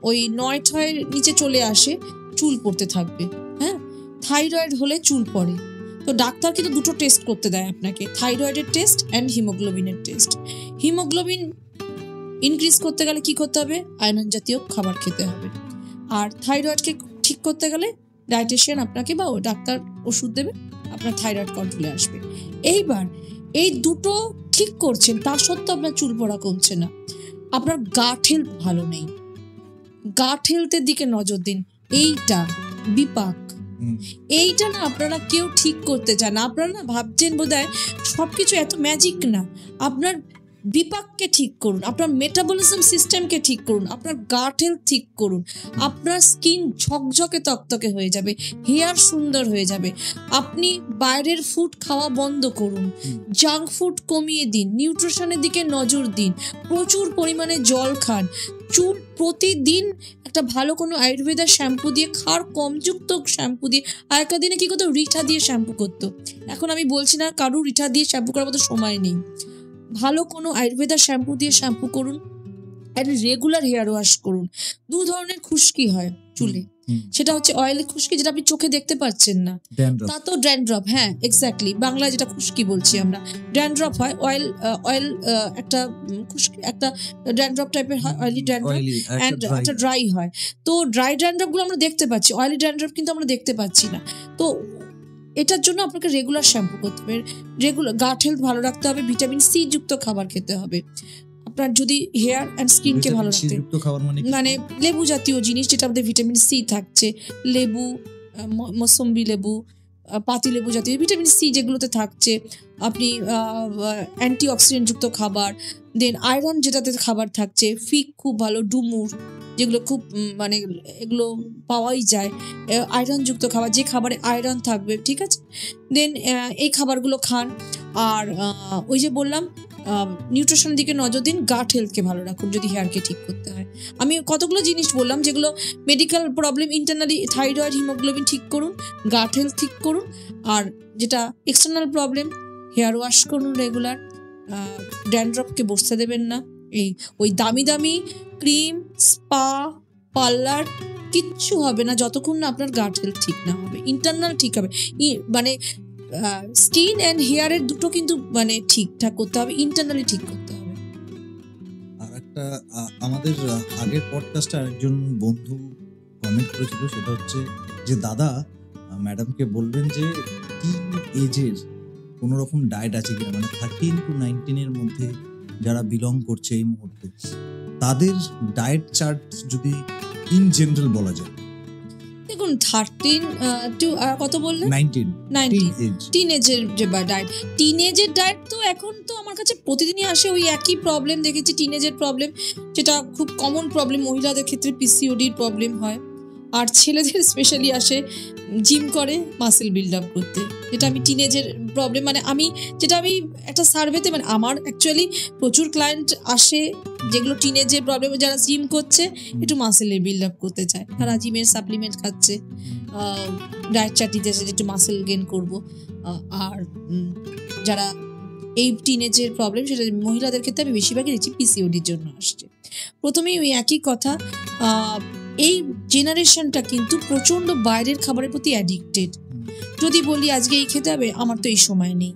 ওই 9-6 নিচে চলে আসে, চুল পড়তে থাকবে। হ্যাঁ, থাইরয়েড হলে চুল পড়ে। তো ডাক্তার কিন্তু দুটো টেস্ট করতে দেয় আপনাকে, থাইরয়েডের টেস্ট অ্যান্ড হিমোগ্লোবিনের টেস্ট। হিমোগ্লোবিন ইনক্রিজ করতে গেলে কি করতে হবে? আয়রন জাতীয় খাবার খেতে হবে। আর থাইরয়েডকে ঠিক করতে গেলে ডায়েটিশিয়ান আপনাকে বা ডাক্তার ওষুধ দেবে, আপনার থাইরয়েড কন্ট্রোলে আসবে। এইবার এই দুটো ঠিক করছেন, তা সত্ত্বেও আপনার চুল পড়া কমছে না, আপনার গাট হেলথ ভালো নেই। গাট হেলথের দিকে নজর দিন। এইটা বিপাক, এইটা না আপনারা কেউ ঠিক করতে চান না। আপনারা না ভাবছেন বোধহয় সবকিছু এত ম্যাজিক না। আপনার বিপাককে ঠিক করুন, আপনার মেটাবলিজম সিস্টেমকে ঠিক করুন, আপনার গাট হেলথ ঠিক করুন, আপনার স্কিন ঝকঝকে তকতকে হয়ে যাবে, হেয়ার সুন্দর হয়ে যাবে। আপনি বাইরের ফুড খাওয়া বন্ধ করুন, জাঙ্ক ফুড কমিয়ে দিন, নিউট্রিশনের দিকে নজর দিন, প্রচুর পরিমাণে জল খান, চুল প্রতিদিন একটা ভালো কোনো আয়ুর্বেদা শ্যাম্পু দিয়ে, খার কমযুক্ত শ্যাম্পু দিয়ে। আগেকার দিনে কি করতো? রিঠা দিয়ে শ্যাম্পু করতো। এখন আমি বলছি না কারুর রিঠা দিয়ে শ্যাম্পু করার মতো সময় নেই। ভালো কোনো আয়ুর্বেদা শ্যাম্পু দিয়ে শ্যাম্পু করুন, অ্যান্ড রেগুলার হেয়ার ওয়াশ করুন। 2 ধরনের খুশকি হয় চুলে, সেটা হচ্ছে অয়েল খুশকি, যেটা আপনি চোখে দেখতে পাচ্ছেন না, তা তো ড্যান্ড্রফ। হ্যাঁ, এক্স্যাক্টলি, বাংলায় যেটা খুশকি বলছি আমরা, ড্যান্ড্রফ হয়। অয়েল একটা খুশকি, একটা ড্যান্ড্রফ টাইপের হয়, অয়েলি ড্যান্ড্রফ, অ্যান্ড একটা ড্রাই হয়। তো ড্রাই ড্যান্ড্রফ গুলো আমরা দেখতে পাচ্ছি, অয়েলি ড্যান্ড্রফ কিন্তু আমরা দেখতে পাচ্ছি না। তো এটার জন্য আপনাকে রেগুলার শ্যাম্পু করতে হবে, রেগুলার গাট হেলথ ভালো রাখতে হবে, ভিটামিন সি যুক্ত খাবার খেতে হবে। আপনার যদি হেয়ার অ্যান্ড স্কিনকে ভালো রাখতে, মানে লেবু জাতীয় জিনিস, যেটা আমাদের ভিটামিন সি থাকছে, লেবু, মৌসম্বি লেবু, পাতি লেবু জাতীয় ভিটামিন সি যেগুলোতে থাকছে, আপনি অ্যান্টিঅক্সিডেন্ট যুক্ত খাবার, দেন আয়রন যেটাতে খাবার থাকছে, ফিগ খুব ভালো, ডুমুর যেগুলো খুব মানে এগুলো পাওয়াই যায়, আয়রন যুক্ত খাবার, যে খাবারে আয়রন থাকবে, ঠিক আছে, দেন এই খাবারগুলো খান। আর ওই যে বললাম নিউট্রিশনের দিকে নজর দিন, গাট হেলথকে ভালো রাখুন যদি হেয়ারকে ঠিক করতে হয়। আমি কতগুলো জিনিস বললাম যেগুলো medical problem, internally thyroid, haemoglobin ঠিক করুন, গাট হেলথ ঠিক করুন, আর যেটা এক্সটার্নাল প্রবলেম হেয়ার ওয়াশ করুন রেগুলার, ড্যান্ড্রফকে বসতে দেবেন না। ওই দামি দামি ক্রিম, স্পা, পার্লার কিচ্ছু হবে না যতক্ষণ না আপনার গাট হেলথ ঠিক না হবে, ইন্টারনাল ঠিক হবে। মানে স্কিন অ্যান্ড হেয়ারের দুটো কিন্তু মানে ঠিকঠাক করতে হবে, ইন্টারনালি ঠিক করতে হবে। আর একটা আমাদের আগের পডকাস্টে আরেকজন বন্ধু কমেন্ট করেছিল, সেটা হচ্ছে যে দাদা ম্যাডামকে বলবেন যে টিন এজের কোনো রকম ডায়েট আছে কিনা, মানে 13 to 19 মধ্যে যারা বিলং করছে এই মুহূর্তে তাদের ডায়েট চার্ট যদি ইন জেনারেল বলা যায়। দেখুন 13 টু কত বললেন 19 টিনেজের যে ডায়েট, টিনেজের ডায়েট তো এখন তো আমার কাছে প্রতিদিনই আসে ওই একই প্রবলেম দেখেছি, টিনেজের প্রবলেম, যেটা খুব কমন প্রবলেম মহিলাদের ক্ষেত্রে পিসিওডির প্রবলেম হয়, আর ছেলেদের স্পেশালি আসে জিম করে মাসেল বিল্ড আপ করতে, যেটা আমি টিনেজের প্রবলেম মানে আমি একটা সার্ভেতে মানে আমার অ্যাকচুয়ালি প্রচুর ক্লায়েন্ট আসে যেগুলো টিনেজের প্রবলেম, যারা জিম করছে একটু মাসেলের বিল্ড আপ করতে চায়, তারা জিমের সাপ্লিমেন্ট খাচ্ছে, ডায়েট চার্ট দিতেছে যে একটু মাসেল গেন করবো, আর যারা এই টিনেজের প্রবলেম সেটা মহিলাদের ক্ষেত্রে আমি বেশিরভাগই দেখছি পিসিওডির জন্য আসছে। প্রথমেই ওই একই কথা, এই জেনারেশনটা কিন্তু প্রচন্ড বাইরের খাবারের প্রতি অ্যাডিক্টেড। যদি বলি আজকে এই খেতে হবে, আমার তো এই সময় নেই,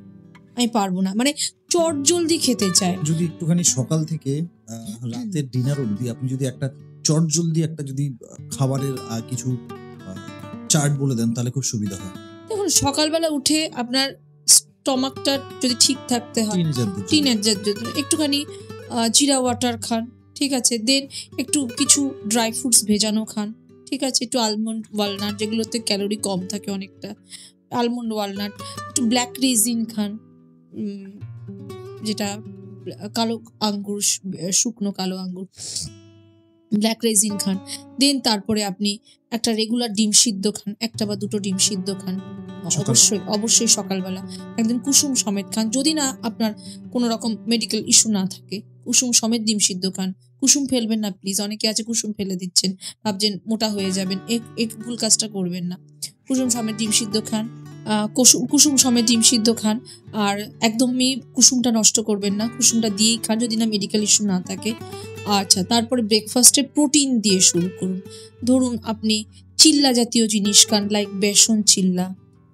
আমি পারবো না, মানে চট জলদি খেতে চায়। যদি একটুখানি সকাল থেকে রাতের ডিনার অবধি আপনি যদি একটা চট জলদি একটা যদি খাবারের কিছু চার্ট বলে দেন তাহলে খুব সুবিধা হয়। দেখুন সকালবেলা উঠে আপনার স্টমাকটা যদি ঠিক থাকতে হয়, টিনেজারদের একটুখানি জিরা ওয়াটার খান, ঠিক আছে, দেন একটু কিছু ড্রাই ফ্রুটস ভেজানো খান, ঠিক আছে, একটু আলমন্ড ওয়ালনাট যেগুলোতে ক্যালোরি কম থাকে অনেকটা, আলমন্ড ওয়ালনাট, একটু ব্ল্যাক রেজিন খান, যেটা কালো আঙ্গুর, শুকনো কালো আঙ্গুর, ব্ল্যাক রেজিন খান, দেন তারপরে আপনি একটা রেগুলার ডিম সিদ্ধ খান, একটা বা দুটো ডিম সিদ্ধ খান, অবশ্যই সকালবেলা একদম কুসুম সমেত খান, যদি না আপনার কোনো রকম মেডিকেল ইস্যু না থাকে কুসুম সমেত ডিম সিদ্ধ খান। কুসুম ফেলবেন না প্লিজ, অনেকে আছে কুসুম ফেলে দিচ্ছেন, ভাবছেন মোটা হয়ে যাবেন, এক ভুল কাজটা করবেন না। কুসুম সমেত ডিম সিদ্ধ খান, কুসুম সমেত ডিম সিদ্ধ খান, আর একদমই কুসুমটা নষ্ট করবেন না, কুসুমটা দিয়েই খান যদি না মেডিকেল ইস্যু না থাকে। আচ্ছা, তারপরে ব্রেকফাস্টে প্রোটিন দিয়ে শুরু করুন। ধরুন আপনি চিল্লা জাতীয় জিনিস খান, লাইক বেসন চিল্লা,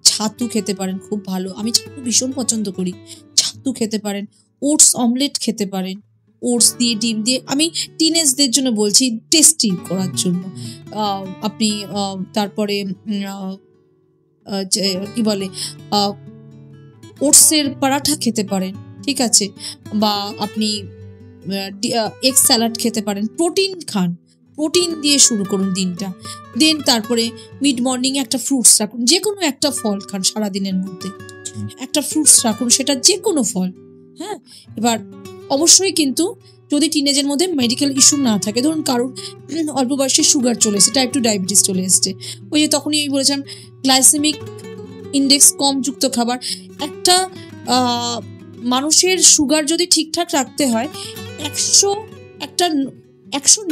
ছাতু খেতে পারেন, খুব ভালো, আমি ছাতু ভীষণ পছন্দ করি, ছাতু খেতে পারেন, ওটস অমলেট খেতে পারেন, ওটস দিয়ে ডিম দিয়ে, আমি টিনেজদের জন্য বলছি টেস্টি করার জন্য। আপনি তারপরে কি বলে ওটসের পরাঠা খেতে পারেন, ঠিক আছে, বা আপনি এগ স্যালাড খেতে পারেন, প্রোটিন খান, প্রোটিন দিয়ে শুরু করুন দিনটা। দেন তারপরে মিড মর্নিং একটা ফ্রুটস রাখুন, যে কোনো একটা ফল খান সারাদিনের মধ্যে, একটা ফ্রুটস রাখুন, সেটা যে কোনো ফল। হ্যাঁ, এবার অবশ্যই কিন্তু যদি টিনেজের মধ্যে মেডিকেল ইস্যু না থাকে, ধরুন কারোর অল্প বয়সে সুগার চলে এসছে, টাইপ 2 ডায়াবেটিস চলে এসছে, ওই যে তখনই আমি বলেছিলাম গ্লাইসেমিক ইন্ডেক্স কম যুক্ত খাবার। একটা মানুষের সুগার যদি ঠিকঠাক রাখতে হয় 100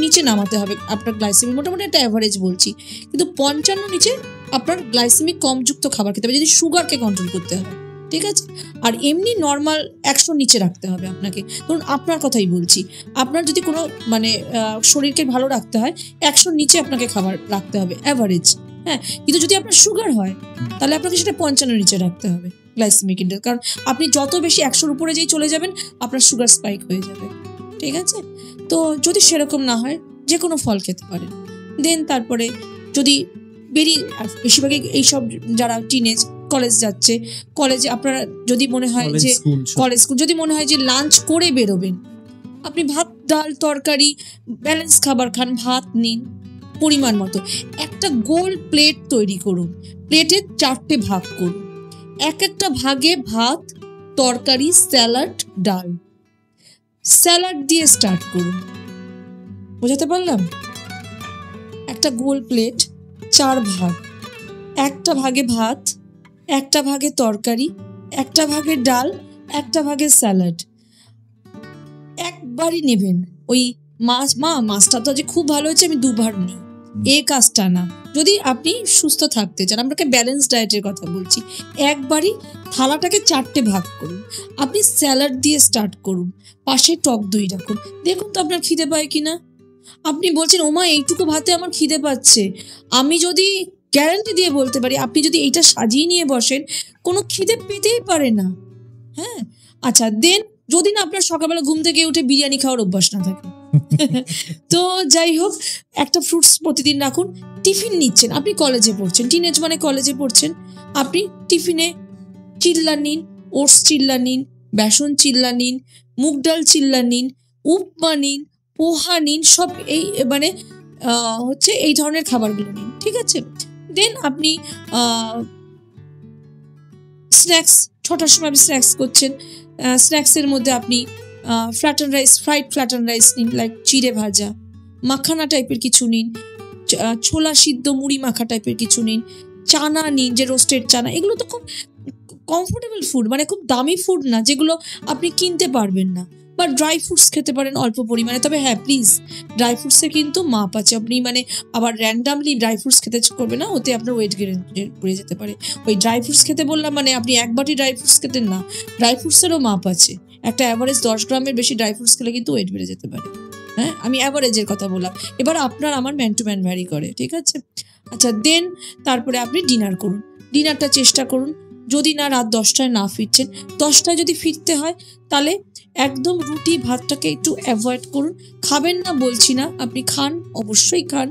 নিচে নামাতে হবে আপনার গ্লাইসেমিক, মোটামুটি একটা অ্যাভারেজ বলছি, কিন্তু 55 নিচে আপনার গ্লাইসেমিক কম যুক্ত খাবার খেতে হবে যদি সুগারকে কন্ট্রোল করতে হবে, ঠিক আছে। আর এমনি নর্মাল 100 নিচে রাখতে হবে আপনাকে। ধরুন আপনার কথাই বলছি, আপনার যদি কোনো মানে শরীরকে ভালো রাখতে হয় 100 নিচে আপনাকে খাবার রাখতে হবে অ্যাভারেজ, হ্যাঁ। কিন্তু যদি আপনার সুগার হয় তাহলে আপনাকে সেটা 55 নিচে রাখতে হবে গ্লাইসেমিক ইন্ডেক্স, কারণ আপনি যত বেশি 100-র উপরে যেই চলে যাবেন আপনার সুগার স্পাইক হয়ে যাবে, ঠিক আছে। তো যদি সেরকম না হয় যে কোনো ফল খেতে পারেন। দেন তারপরে যদি বেশিরভাগই এইসব যারা টিনেজ কলেজ যাচ্ছে, কলেজে আপনারা যদি মনে হয় যে কলেজ স্কুল যদি মনে হয় যে লাঞ্চ করে বেরোবেন, আপনি ভাত ডাল তরকারি ব্যালেন্স খাবার খান, ভাত নিন পরিমাণ মতো, একটা গোল প্লেট তৈরি করুন, প্লেটে 4টে ভাগ করুন, একটা ভাগে ভাত তরকারি স্যালাড ডাল, স্যালাড দিয়ে স্টার্ট করুন, বোঝাতে পারলাম? একটা গোল প্লেট 4 ভাগ, একটা ভাগে ভাত, একটা ভাগে তরকারি, একটা ভাগে ডাল, একটা ভাগে স্যালাড, একবারই নেবেন। ওই মাছটা তো যে খুব ভালো হয়েছে আমি দুবার নিই, এই কাজটা না। যদি আপনি সুস্থ থাকতে চান, আপনাকে ব্যালেন্স ডায়েটের কথা বলছি, একবারই থালাটাকে 4টে ভাগ করুন। আপনি স্যালাড দিয়ে স্টার্ট করুন, পাশে টক দই রাখুন, দেখুন তো আপনার খিদে পায় কিনা। আপনি বলছেন ওমা এইটুকু ভাতে আমার খিদে পাচ্ছে, আমি যদি গ্যারান্টি দিয়ে বলতে পারি আপনি যদি এইটা সাজিয়ে নিয়ে বসেন কোনো খিদে পেতেই পারে না। হ্যাঁ, আচ্ছা দেন যদি না আপনার সকালবেলা ঘুম থেকে উঠে বিরিয়ানি খাওয়ার অভ্যাস না থাকে তো যাই হোক, একটা ফ্রুটস প্রতিদিন রাখুন। টিফিন নিচ্ছেন, আপনি কলেজে পড়ছেন, টিনেজ মানে কলেজে পড়ছেন, আপনি টিফিনে চিল্লা নিন, ওটস চিল্লা নিন, বেসন চিল্লা নিন, মুগ ডাল চিল্লা নিন, উপমা নিন, পোহা নিন, সব এই মানে হচ্ছে এই ধরনের খাবারগুলো নিন, ঠিক আছে। দেন আপনি স্ন্যাক্স, 6টার সময় আপনি স্ন্যাক্স করছেন, স্ন্যাক্সের মধ্যে আপনি ফ্ল্যাটন রাইস, ফ্রাইড ফ্ল্যাটন রাইস নিন, লাইক চিড়ে ভাজা, মাখানা টাইপের কিছু নিন, ছোলা সিদ্ধ মুড়ি মাখা টাইপের কিছু নিন, চানা নিন, যে রোস্টেড চানা, এগুলো তো খুব কমফোর্টেবল ফুড, মানে খুব দামি ফুড না যেগুলো আপনি কিনতে পারবেন না। বা ড্রাই ফ্রুটস খেতে পারেন অল্প পরিমাণে, তবে হ্যাঁ প্লিজ ড্রাই ফ্রুটসে কিন্তু মাপ আছে, আপনি মানে আবার র্যান্ডামলি ড্রাই ফ্রুটস খেতে করবে না, ওতে আপনার ওয়েট গেইন করে যেতে পারে। ওই ড্রাই ফ্রুটস খেতে বললাম মানে আপনি এক বাটি ড্রাই ফ্রুটস খেতেন না, ড্রাই ফ্রুটসেরও মাপ আছে, একটা অ্যাভারেজ 10 গ্রামের বেশি ড্রাই ফ্রুটস খেলে কিন্তু ওয়েট বেড়ে যেতে পারে। হ্যাঁ, আমি অ্যাভারেজের কথা বললাম, এবার আপনার আমার ম্যান টু ম্যান ভ্যারি করে, ঠিক আছে। আচ্ছা দেন তারপরে আপনি ডিনার করুন, ডিনারটা চেষ্টা করুন যদি না রাত 10টায় না ফিরছেন, 10টায় যদি ফিরতে হয় তাহলে একদম রুটি ভাতটাকে একটু অ্যাভয়েড করুন। খাবেন না বলছি না, আপনি খান, অবশ্যই খান।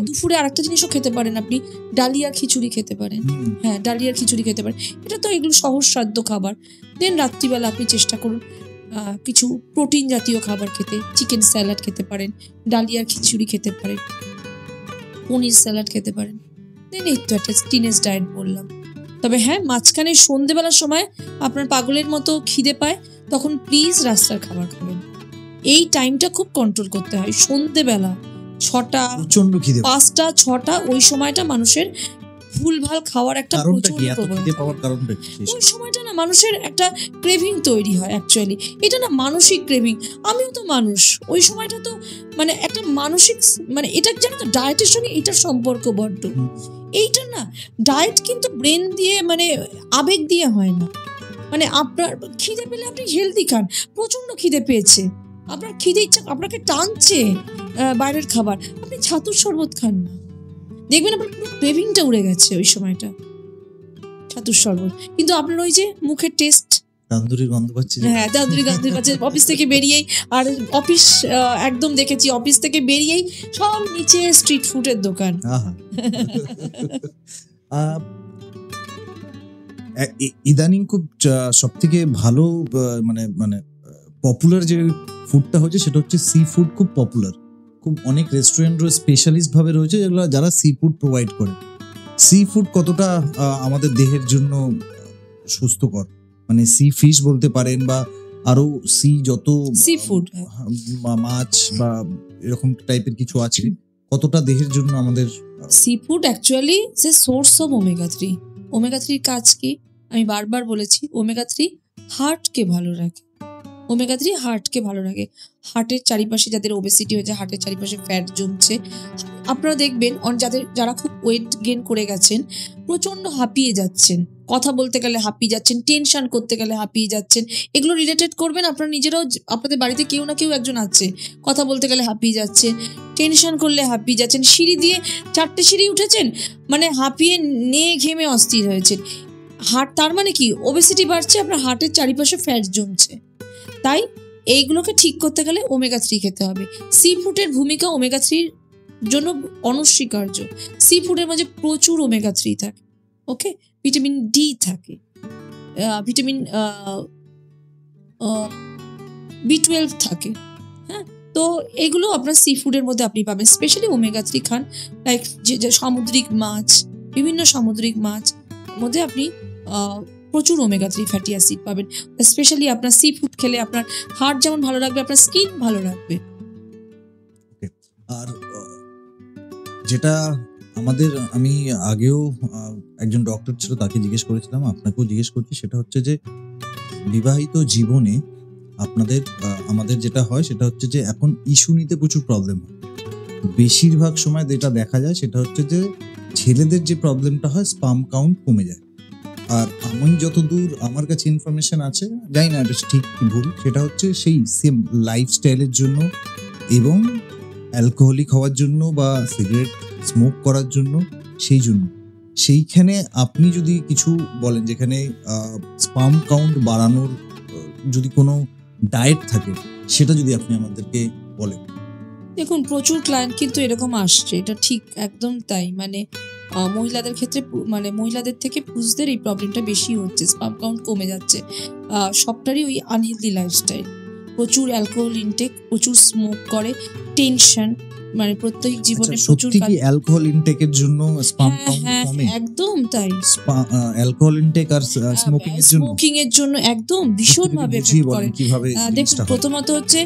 দুপুরে আরেকটা জিনিসও খেতে পারেন, আপনি ডালিয়ার খিচুড়ি খেতে পারেন। হ্যাঁ, ডালিয়ার খিচুড়ি খেতে পারেন, এটা তো এগুলো সহজসাধ্য খাবার। দেন রাত্রিবেলা আপনি চেষ্টা করুন কিছু প্রোটিন জাতীয় খাবার খেতে, চিকেন স্যালাড খেতে পারেন, ডালিয়ার খিচুড়ি খেতে পারেন, পনির স্যালাড খেতে পারেন। দেন এই তো একটা টিনেজ ডায়েট বললাম। তবে হ্যাঁ, মাঝখানে সন্ধেবেলার সময় আপনার পাগলের মতো খিদে পায়, তখন প্লিজ রাস্তার খাবার খাবেন। এই টাইমটা খুব কন্ট্রোল করতে হয়। সন্ধেবেলা 6টা, 5টা, 6টা, ওই সময়টা মানুষের ভুলভাল খাওয়ার একটা প্রচুর ওই সময়টা না মানুষের একটা ক্রেভিং তৈরি হয়। অ্যাকচুয়ালি এটা না মানসিক ক্রেভিং, আমিও তো মানুষ, ওই সময়টা তো মানে একটা মানসিক, মানে এটা জানো তো ডায়েটের সঙ্গে এটার সম্পর্ক বড্ড। এইটা না ডায়েট কিন্তু ব্রেন দিয়ে মানে আবেগ দিয়ে হয় না, মানে আপনার খিদে পেলে আপনি হেলদি খান, প্রচন্ড খিদে পেয়েছে, আপনার খিদে ইচ্ছা, আপনাকে টানছে বাইরের খাবার, আপনি ছাতুর শরবত খান না, দেখবেন আপনার পুরো ক্রেভিংটা উড়ে গেছে ওই সময়টা, ছাতুর শরবত। কিন্তু আপনার ওই যে মুখের টেস্ট, তান্দুরির গন্ধ পাচ্ছি, হ্যাঁ তান্দুরি গন্ধ পাচ্ছে, অফিস থেকে বেরিয়েই, আর অফিস একদম দেখেছি অফিস থেকে বেরিয়েই সব নিচে স্ট্রিট ফুডের দোকান। ইদানিং খুব সব থেকে ভালো মানে মানে পপুলার যে ফুডটা হচ্ছে সেটা হচ্ছে সি ফুড, খুব পপুলার, খুব অনেক রেস্টুরেন্ট স্পেশালিস্ট ভাবে রয়েছে যেগুলো যারা সি ফুড প্রোভাইড করে। সি ফুড কতটা আমাদের দেহের জন্য সুস্থকর, মানে সি ফিশ বলতে পারেন বা আরো সি যত সি ফুড, মাছ বা এরকম টাইপের কিছু আছে, কতটা দেহের জন্য আমাদের সি ফুড অ্যাকচুয়ালি যে সোর্স অফ ওমেগা 3। ওমেগা 3 কাজ কি আমি বারবার বলেছি, ওমেগা 3 হার্টকে ভালো রাখে, ওমেগা 3 হার্টকে ভালো রাখে। হার্টের চারিপাশে যাদের ওবেসিটি হয়েছে, হার্টের চারিপাশে ফ্যাট জমছে, আপনারা দেখবেন যারা খুব ওয়েট গেইন করে গেছেন, প্রচন্ড হাঁপিয়ে যাচ্ছেন, কথা বলতে গেলে হাঁপিয়ে যাচ্ছেন, টেনশন করতে গেলে হাঁপিয়ে যাচ্ছেন, এগুলো রিলেটেড করবেন আপনারা নিজেরাও, আপনাদের বাড়িতে কেউ না কেউ একজন আছে, কথা বলতে গেলে হাঁপিয়ে যাচ্ছে, টেনশন করলে হাঁপিয়ে যাচ্ছেন, সিঁড়ি দিয়ে 4টে সিঁড়ি উঠেছেন মানে হাঁপিয়ে নিয়ে ঘেমে অস্থির হয়েছেন, হার্ট, তার মানে কি ওবেসিটি বাড়ছে, আপনার হার্টের চারিপাশে ফ্যাট জমছে। তাই এইগুলোকে ঠিক করতে গেলে ওমেগা 3 খেতে হবে। সি ফুডের ভূমিকা ওমেগা 3 জন্য অনস্বীকার্য। সি ফুডের মাঝে প্রচুর ওমেগা 3 থাকে, ওকে, ভিটামিন ডি থাকে, ভিটামিন B12 থাকে। হ্যাঁ, তো এগুলো আপনার সি ফুডের মধ্যে আপনি পাবেন। স্পেশালি ওমেগা 3 খান, লাইক যে সামুদ্রিক মাছ, বিভিন্ন সামুদ্রিক মাছ মধ্যে আপনি প্রচুর ওমেগা 3 ফ্যাটি অ্যাসিড পাবেন। স্পেশালি আপনার সি ফুড খেলে আপনার হার্ট যেমন ভালো রাখবে, আপনার স্কিন ভালো রাখবে। আর যেটা আমাদের, আমি আগেও একজন ডক্টর ছিল তাকে জিজ্ঞেস করেছিলাম, আপনাকেও জিজ্ঞেস করছি, সেটা হচ্ছে যে বিবাহিত জীবনে আমাদের যেটা হয় সেটা হচ্ছে যে এখন ইস্যু নিতে প্রচুর প্রবলেম হয়। বেশিরভাগ সময় যেটা দেখা যায় সেটা হচ্ছে যে ছেলেদের যে প্রবলেমটা হয় স্পাম কাউন্ট কমে যায়। আর আমি যতদূর আমার কাছে ইনফরমেশন আছে, জানি না এটা ঠিক কি ভুল, সেটা হচ্ছে সেই সেম লাইফস্টাইলের জন্য এবং অ্যালকোহলিক হওয়ার জন্য বা সিগারেট স্মোক করার জন্য, সেই জন্য সেইখানে আপনি যদি কিছু বলেন যেখানে স্পাম কাউন্ট বাড়ানোর যদি কোনো ডায়েট থাকে সেটা যদি আপনি আমাদেরকে বলেন। দেখুন, প্রচুর ক্লায়েন্ট কিন্তু এরকম আসছে, এটা ঠিক একদম তাই। মানে মহিলাদের ক্ষেত্রে মানে মহিলাদের থেকে পুরুষদের এই প্রবলেমটা বেশি হচ্ছে, স্পাম কাউন্ট কমে যাচ্ছে। সবটারই ওই আনহেলদি লাইফস্টাইল, প্রচুর অ্যালকোহল ইনটেক, প্রচুর স্মোক করে, টেনশন, মানে প্রত্যেক জীবনে প্রচুর। সত্যি কি অ্যালকোহল ইনটেকের জন্য স্পাম কাউন্ট কমে? একদম তাই। অ্যালকোহল ইনটেক আর স্মোকিং এর জন্য একদম ভীষণ ভাবে এফেক্ট করে। দেখুন, প্রথমত হচ্ছে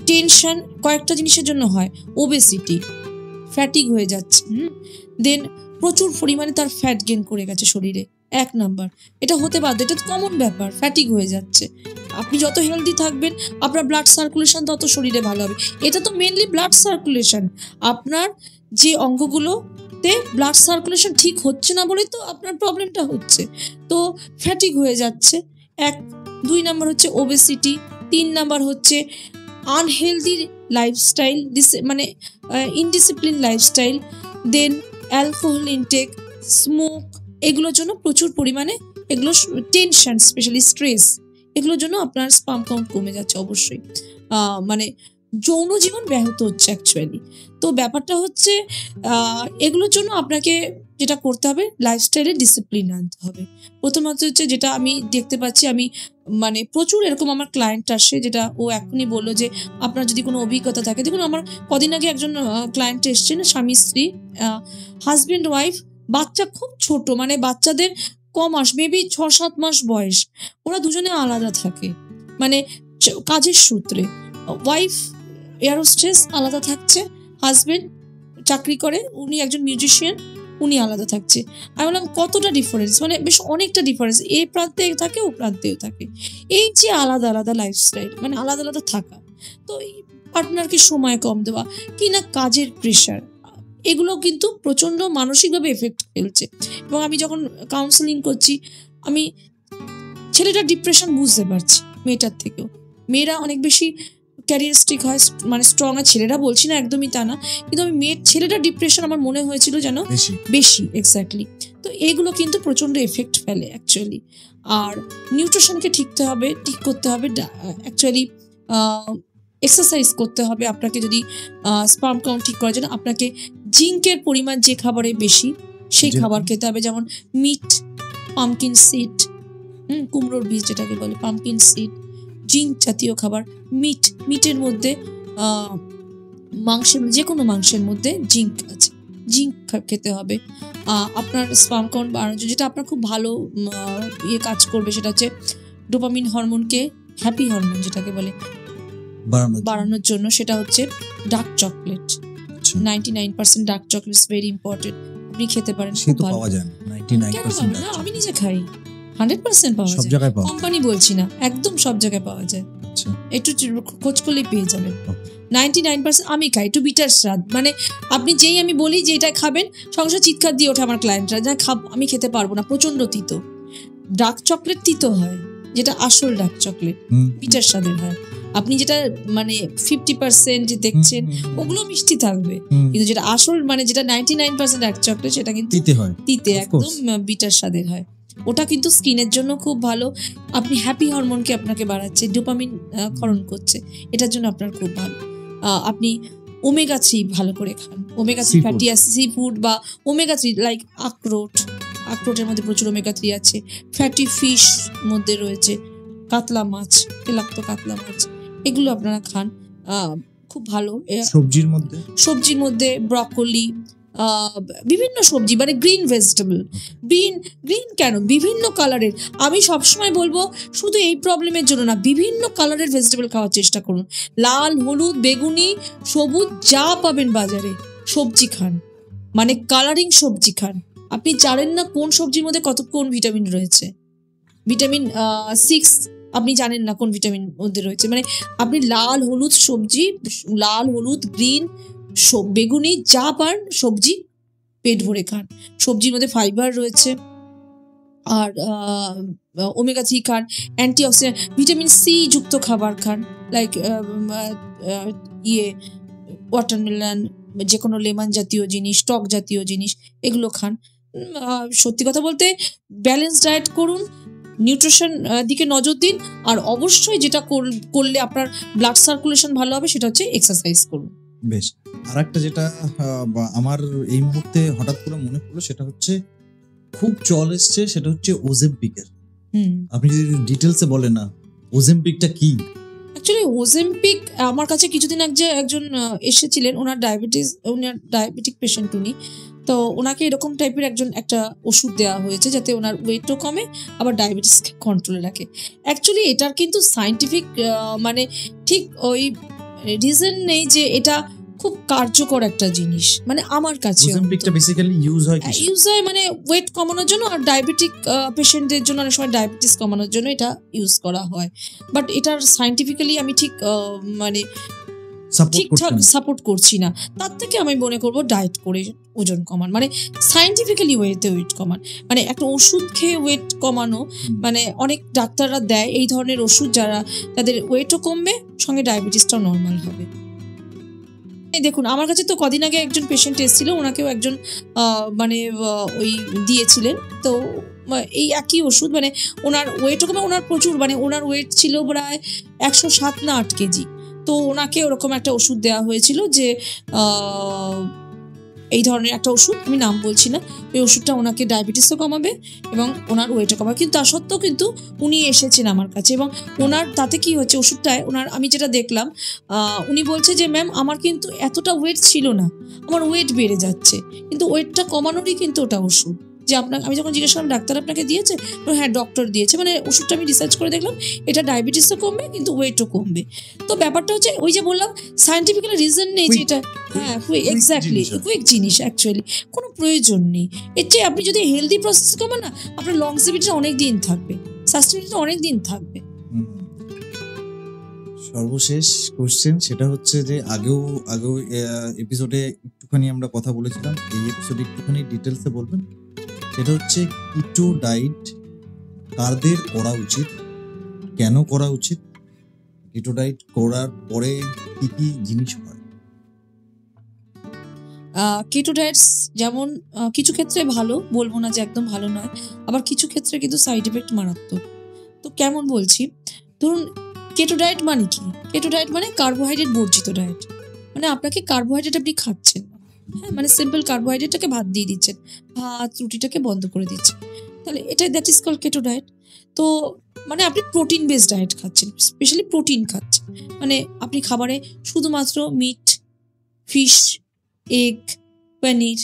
টেনশন কয়েকটা জিনিসের জন্য হয়। ওবেসিটি, ফ্যাটিক হয়ে যাচ্ছে, দেন প্রচুর পরিমাণে তার ফ্যাট গেইন করে গেছে শরীরে, 1 নাম্বার। এটা হতে বাধ্য, এটা কমন ব্যাপার, ফ্যাটিক হয়ে যাচ্ছে। আপনি যত হেলদি থাকবেন আপনার ব্লাড সার্কুলেশন তত শরীরে ভালো হবে। এটা তো মেনলি ব্লাড সার্কুলেশন, আপনার যে অঙ্গগুলোতে ব্লাড সার্কুলেশন ঠিক হচ্ছে না বলে তো আপনার প্রবলেমটা হচ্ছে। তো ফ্যাটিক হয়ে যাচ্ছে 1, 2 নাম্বার হচ্ছে ওবেসিটি, 3 নাম্বার হচ্ছে আনহেলদি লাইফস্টাইল, মানে ইনডিসিপ্লিন লাইফস্টাইল, দেন অ্যালকোহল ইনটেক, স্মোক, এগুলোর জন্য প্রচুর পরিমাণে, এগুলো টেনশন, স্পেশালি স্ট্রেস, এগুলোর জন্য আপনার স্পাম কাউন্ট কমে যাচ্ছে অবশ্যই। মানে যৌন জীবন ব্যাহত হচ্ছে অ্যাকচুয়ালি। তো ব্যাপারটা হচ্ছে এগুলোর জন্য আপনাকে যেটা করতে হবে, লাইফস্টাইলে ডিসিপ্লিন আনতে হবে। প্রথমত হচ্ছে যেটা আমি দেখতে পাচ্ছি, আমি মানে প্রচুর এরকম আমার ক্লায়েন্ট আসে, যেটা ও এখনই বললো যে আপনার যদি কোনো অভিজ্ঞতা থাকে। দেখুন, আমার কদিন আগে একজন ক্লায়েন্ট এসছেন, স্বামী স্ত্রী, হাজব্যান্ড ওয়াইফ, বাচ্চা খুব ছোট, মানে বাচ্চাদের কম মাস, মেবি 6-7 মাস বয়স। ওরা দুজনে আলাদা থাকে, মানে কাজের সূত্রে। ওয়াইফ এয়ারোস্টেস, আলাদা থাকছে, হাজব্যান্ড চাকরি করে, উনি একজন মিউজিশিয়ান, উনি আলাদা থাকছে। আমি বললাম কতটা ডিফারেন্স, মানে বেশ অনেকটা ডিফারেন্স, এই প্রান্তে থাকে ও প্রান্তেও থাকে। এই যে আলাদা আলাদা লাইফস্টাইল, মানে আলাদা আলাদা থাকা, তো পার্টনারকে সময় কম দেওয়া, কিনা কাজের প্রেশার, এগুলো কিন্তু প্রচন্ড মানসিকভাবে এফেক্ট ফেলছে। এবং আমি যখন কাউন্সেলিং করছি, আমি ছেলেটার ডিপ্রেশন বুঝতে পারছি মেয়েটার থেকেও। মেয়েরা অনেক বেশি ক্যারিয়ারিস্টিক হয়, মানে স্ট্রং হয়, ছেলেরা বলছি না, একদমই তা না, কিন্তু আমি ছেলেটার ডিপ্রেশন আমার মনে হয়েছিল যেন বেশি, এক্স্যাক্টলি। তো এগুলো কিন্তু প্রচন্ড এফেক্ট ফেলে অ্যাকচুয়ালি। আর নিউট্রিশনকে ঠিক করতে হবে অ্যাকচুয়ালি। এক্সারসাইজ করতে হবে আপনাকে, যদি স্পার্ম কাউন্ট ঠিক করার জন্য আপনাকে জিঙ্কের পরিমাণ যে খাবারে বেশি সেই খাবার খেতে হবে, যেমন মিট, পামকিন সিড, কুমড়োর বীজ যেটাকে বলে পামকিন সিড, জিঙ্ক জাতীয় খাবার, মিটের মধ্যে, মাংসের, যে কোনো মাংসের মধ্যে জিঙ্ক আছে, জিঙ্ক খেতে হবে। আপনার স্পার্ম কাউন্ট বাড়ানোর জন্য যেটা আপনার খুব ভালো কাজ করবে সেটা হচ্ছে ডোপামিন হরমোনকে, হ্যাপি হরমোন যেটাকে বলে, বাড়ানোর জন্য সেটা হচ্ছে dark chocolate. 99% dark chocolate is very important, আপনি খেতে পারেন, খুব ভালো। আমি নিজে খাই, 100% পাওয়া যায়, কোম্পানি বলছি না, একদম সব জায়গায় পাওয়া যায়, একটু খোঁজ করলেই পেয়ে যাবেন। 99% আমি খাই, একটু বিটার স্বাদ, মানে আপনি যেই আমি বলি যে এটা খাবেন, সঙ্গে সঙ্গে চিৎকার দিয়ে ওঠে আমার ক্লায়েন্টরা, যা আমি খেতে পারবো না, প্রচন্ড তিতো। ডার্ক চকলেট তিতো হয়, যেটা আসল ডার্ক চকলেট বিটার স্বাদের হয়। আপনি যেটা মানে 50% যে দেখছেন ওগুলো মিষ্টি থাকবে, কিন্তু যেটা আসল, মানে যেটা 99% ডার্ক চকলেট, সেটা কিন্তু তিতে, একদম বিটার স্বাদের হয়। ওটা কিন্তু স্কিনের জন্য খুব ভালো, আপনি হ্যাপি হরমোনকে আপনাকে বাড়াচ্ছে, ডোপামিন ক্ষরণ করছে, এটার জন্য আপনার খুব ভালো। আপনি ওমেগা 3 ভালো করে খান, omega 3 fatty acid, sea food বা ওমেগা 3 লাইক আখরোটের মধ্যে প্রচুর ওমেগা 3 আছে, ফ্যাটি ফিশ মধ্যে রয়েছে, কাতলা মাছ, তেলাক্ত কাতলা মাছ, এগুলো আপনারা খান, খুব ভালো। সবজির মধ্যে ব্রকলি, বিভিন্ন সবজি, মানে গ্রিন ভেজিটেবল, গ্রিন কেন, বিভিন্ন কালারের। আমি সবসময় বলবো শুধু এই প্রবলেমের জন্য না, বিভিন্ন কালারের ভেজিটেবল খাওয়ার চেষ্টা করুন, লাল, হলুদ, বেগুনি, সবুজ, যা পাবেন বাজারে সবজি খান, মানে কালারিং সবজি খান। আপনি জানেন না কোন সবজির মধ্যে কোন ভিটামিন রয়েছে। ভিটামিন 6 আপনি জানেন না কোন ভিটামিন মধ্যে রয়েছে। মানে আপনি লাল হলুদ সবজি, লাল হলুদ গ্রিন বেগুনি যা পান সবজি পেট ভরে খান। সবজির মধ্যে ফাইবার রয়েছে, আর ওমেগা 3 খান, অ্যান্টিঅক্সিডেন্ট ভিটামিন সি যুক্ত খাবার খান, লাইক ওয়াটারমেলন, যে কোনো লেমন জাতীয় জিনিস, টক জাতীয় জিনিস, এগুলো খান। সত্যি কথা বলতে ব্যালেন্স ডায়েট করুন, নিউট্রিশন দিকে নজর দিন, আর অবশ্যই যেটা করলে আপনার ব্লাড সার্কুলেশন ভালো হবে সেটা হচ্ছে এক্সারসাইজ করুন। বেশ, আর একটা যেটা আমার এই মুহূর্তে হঠাৎ করে মনে পড়লো, সেটা হচ্ছে খুব চল এসছে, সেটা হচ্ছে ওজেম্পিকের। আপনি যদি ডিটেলসে বলেন না ওজেম্পিকটা কি? অ্যাকচুয়ালি ওজেম্পিক আমার কাছে কিছুদিন আগে একজন এসেছিলেন, ওনার ডায়াবেটিক পেশেন্ট উনি, তো ওনাকে এরকম টাইপের একটা ওষুধ দেওয়া হয়েছে যাতে ওনার ওয়েটও কমে আবার ডায়াবেটিস কন্ট্রোলে রাখে। অ্যাকচুয়ালি এটার কিন্তু সায়েন্টিফিক মানে ঠিক ওই রিজন নেই যে এটা খুব কার্যকর একটা জিনিস, মানে আমার কাছে ওজেম্পিকটা বেসিক্যালি ইউজ হয় মানে ওয়েট কমানোর জন্য, আর ডায়াবেটিক পেশেন্টদের জন্য অনেক সময় ডায়াবেটিস কমানোর জন্য এটা ইউজ করা হয়। বাট এটার সায়েন্টিফিক্যালি আমি ঠিক মানে ঠিকঠাক সাপোর্ট করছি না। তার থেকে আমি মনে করবো ডায়েট করে ওজন কমান, মানে সায়েন্টিফিক্যালি ওয়েট কমান, মানে একটা ওষুধ খেয়ে ওয়েট কমানো, মানে অনেক ডাক্তাররা দেয় এই ধরনের ওষুধ, যারা তাদের ওয়েটও কমবে সঙ্গে ডায়াবেটিসটাও নর্মাল হবে। দেখুন আমার কাছে তো কদিন আগে একজন পেশেন্ট এসেছিল, ওনাকেও একজন মানে ওই দিয়েছিলেন, তো এই একই ওষুধ, মানে ওনার ওয়েটও কমে, ওনার প্রচুর, মানে ওনার ওয়েট ছিল প্রায় 107 না 8 কেজি, তো ওনাকে ওরকম একটা ওষুধ দেওয়া হয়েছিল যে এই ধরনের একটা ওষুধ, আমি নাম বলছি না, ওই ওষুধটা ওনাকে ডায়াবেটিসও কমাবে এবং ওনার ওয়েটও কমাবে। কিন্তু তা সত্ত্বেও কিন্তু উনি এসেছেন আমার কাছে, এবং ওনার তাতে কি হচ্ছে, ওষুধটায় ওনার আমি যেটা দেখলাম, উনি বলছে যে ম্যাম আমার কিন্তু এতটা ওয়েট ছিল না, আমার ওয়েট বেড়ে যাচ্ছে, কিন্তু ওয়েটটা কমানোরই কিন্তু ওটা ওষুধ। যে আপনাকে আমি যখন জিজ্ঞেস করলাম ডাক্তার আপনাকে দিয়েছে, হ্যাঁ ডক্টর দিয়েছে, মানে ওষুধটা আমি রিসার্চ করে দেখলাম এটা ডায়াবেটিসও কমবে কিন্তু ওয়েটও কমবে। তো ব্যাপারটা হচ্ছে ওই যে বললাম সায়েন্টিফিক্যালি রিজন নেই যে এটা, হ্যাঁ এক্স্যাক্টলি কুইক জিনিস, অ্যাকচুয়ালি কোনো প্রয়োজন নেই এর চেয়ে। আপনি যদি হেলদি প্রসেস করেন না, আপনার লংজিভিটিটা অনেক দিন থাকবে, সাস্টেনেবিলিটি অনেক দিন থাকবে। সর্বশেষ কোশ্চেন, সেটা হচ্ছে যে আগেও এপিসোডে একটুখানি আমরা কথা বলেছিলাম, এই এপিসোডে একটুখানি ডিটেলসে বলবেন, সেটা হচ্ছে কিটো ডায়েট কাদের করা উচিত, কেন করা উচিত, কিটো ডায়েট করার পরে কি কি জিনিস হয়? কিটো ডায়েটস যেমন কিছু ক্ষেত্রে ভালো, বলবো না যে একদম ভালো নয়, আবার কিছু ক্ষেত্রে কিন্তু সাইড এফেক্ট মারাত্মক। তো কেমন বলছি, ধরুন কেটো ডায়েট মানে কি? কেটো ডায়েট মানে কার্বোহাইড্রেট বর্জিত ডায়েট, মানে আপনাকে কার্বোহাইড্রেট আপনি খাচ্ছেন, হ্যাঁ, মানে সিম্পল কার্বোহাইড্রেটটাকে ভাত দিয়ে দিচ্ছেন, ভাত রুটিটাকে বন্ধ করে দিচ্ছেন, তাহলে এটা দ্যাট ইজ কল্ড কেটো ডায়েট। তো মানে আপনি প্রোটিন বেসড ডায়েট খাচ্ছেন, স্পেশালি প্রোটিন খাচ্ছেন, মানে আপনি খাবারে শুধুমাত্র মিট, ফিশ, এগ, পনির,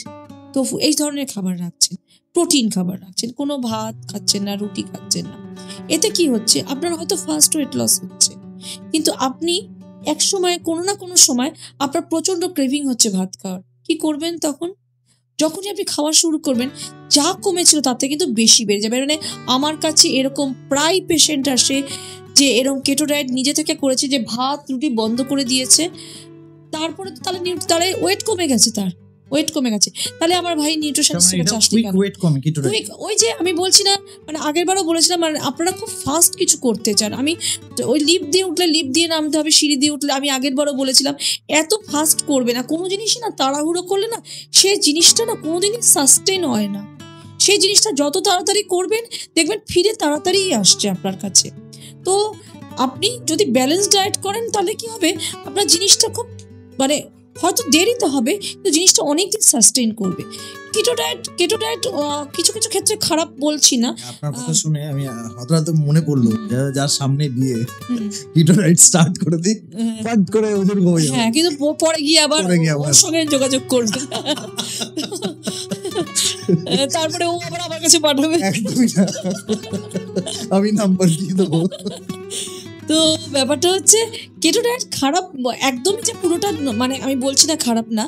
তোফু এই ধরনের খাবার রাখছেন, প্রোটিন খাবার রাখছেন, কোনো ভাত খাচ্ছেন না, রুটি খাচ্ছেন না। এতে কি হচ্ছে, আপনার হয়তো ফার্স্ট ওয়েট লস হচ্ছে, কিন্তু আপনি এক সময় কোনো না কোনো সময় আপনার প্রচন্ড ক্রেভিং হচ্ছে ভাত খাওয়ার, কি করবেন তখন? যখনই আপনি খাওয়া শুরু করবেন, যা কমেছিল তাতে কিন্তু বেশি বেড়ে যাবে। মানে আমার কাছে এরকম প্রায় পেশেন্ট আসে যে এরকম কেটো ডায়েট নিজে থেকে করেছে, যে ভাত রুটি বন্ধ করে দিয়েছে, তারপরে তো তাহলে ওয়েট কমে গেছে, তার ওয়েট কমে গেছে, তাহলে আমার ভাই নিউট্রিশনিস্টের কাছে আসলে কেন? ওই যে আমি বলছি না, মানে আগের বারও বলেছিলাম, মানে আপনারা খুব ফাস্ট কিছু করতে চান, আমি ওই লিফট দিয়ে উঠলে লিফট দিয়ে নামতে হবে, সিঁড়ি দিয়ে উঠলে, আমি আগের বারও বলেছিলাম এত ফাস্ট করবে না, কোনো জিনিসই না তাড়াহুড়ো করলে না সেই জিনিসটা না কোনোদিনই সাস্টেন হয় না। সেই জিনিসটা যত তাড়াতাড়ি করবেন দেখবেন ফিরে তাড়াতাড়ি আসছে আপনার কাছে। তো আপনি যদি ব্যালেন্স ডায়েট করেন তাহলে কি হবে, আপনার জিনিসটা খুব মানে হয়তো দেরিতে হবে কিন্তু জিনিসটা অনেকদিন সাস্টেইন করবে। কেটো ডায়েট কিছু কিছু ক্ষেত্রে খারাপ বলছি না। আপনার কথা শুনে আমি হঠাৎ মনে পড়লো যার সামনে দিয়ে কেটো ডায়েট স্টার্ট করে দিই, ফাট করে ওজন কমে যাবে। হ্যাঁ, কিন্তু পরে গিয়ে আবার ওর সঙ্গে যোগাযোগ করবে, তারপরে ও আবার আমার কাছে পাঠাবে, আমি নাম্বার দিয়ে দেবো। তো ব্যাপারটা হচ্ছে কেটো ডায়েট খারাপ একদমই যে পুরোটা, মানে আমি বলছি না খারাপ না,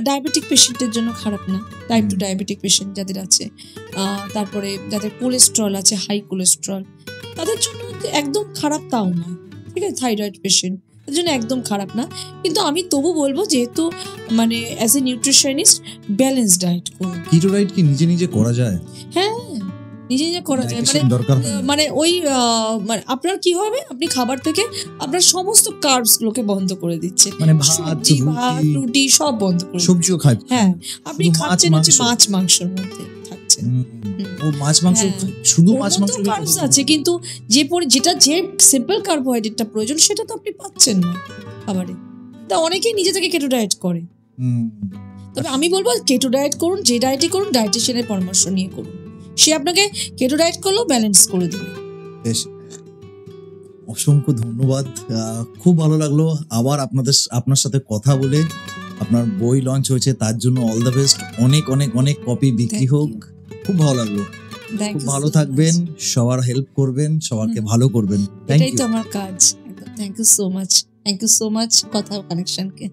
ডায়াবেটিক পেশেন্টের জন্য খারাপ না, টাইপ 2 ডায়াবেটিক পেশেন্ট যাদের আছে, তারপরে যাদের কোলেস্ট্রল আছে, হাই কোলেস্ট্রল, তাদের জন্য কিন্তু একদম খারাপ তাও না, ঠিক আছে, থাইরয়েড পেশেন্ট এর জন্য একদম খারাপ না। কিন্তু আমি তবু বলবো যেহেতু মানে as a nutritionist balance diet করুন। কিটো ডায়েট কি নিজে নিজে করা যায়? হ্যাঁ, নিজে নিজে করা যায়। মানে দরকার হয় না? মানে ওই মানে আপনার কি হবে, আপনি খাবার থেকে আপনার সমস্ত কার্বস গুলোকে বন্ধ করে দিচ্ছে, মানে ভাত, সবজি, ভাত, রুটি সব বন্ধ করে দিচ্ছে। সবজিও খায়? হ্যাঁ, আপনি শুধু খাচ্ছেন মাছ, হচ্ছে মাংস। মাছ মাংসের মধ্যে থাকছেন। ও মাছ মাংস হ্যাঁ। খায়? শুধু ওর মাছ মাংস মধ্যেও কার্বস আছে, কিন্তু যেটা যে সিম্পল কার্বোহাইড্রেটটা প্রয়োজন সেটা তো আপনি পাচ্ছেন না খাবারে। তা অনেকেই নিজে থেকে কেটো ডায়েট করে। তবে আমি বলবো কেটো ডায়েট করুন, যে ডায়েটই করুন ডায়েটিশিয়ানের পরামর্শ নিয়ে করুন, সে আপনাকে কেটো ডায়েট করলেও ব্যালেন্স করে দেবে। বেশ, অসংখ্য ধন্যবাদ। খুব ভালো লাগলো আবার আপনার সাথে কথা বলে। আপনার বই লঞ্চ হয়েছে, তার জন্য অল দ্য বেস্ট। অনেক অনেক অনেক কপি বিক্রি Thank হোক। খুব ভালো লাগলো। Thank খুব you ভালো so থাকবেন, much. সবার হেল্প করবেন, সবাইকে ভালো করবেন। থ্যাংক এটাই ইউ। তো আমার কাজ। Thank you so much, thank you so much কথা কানেকশনকে।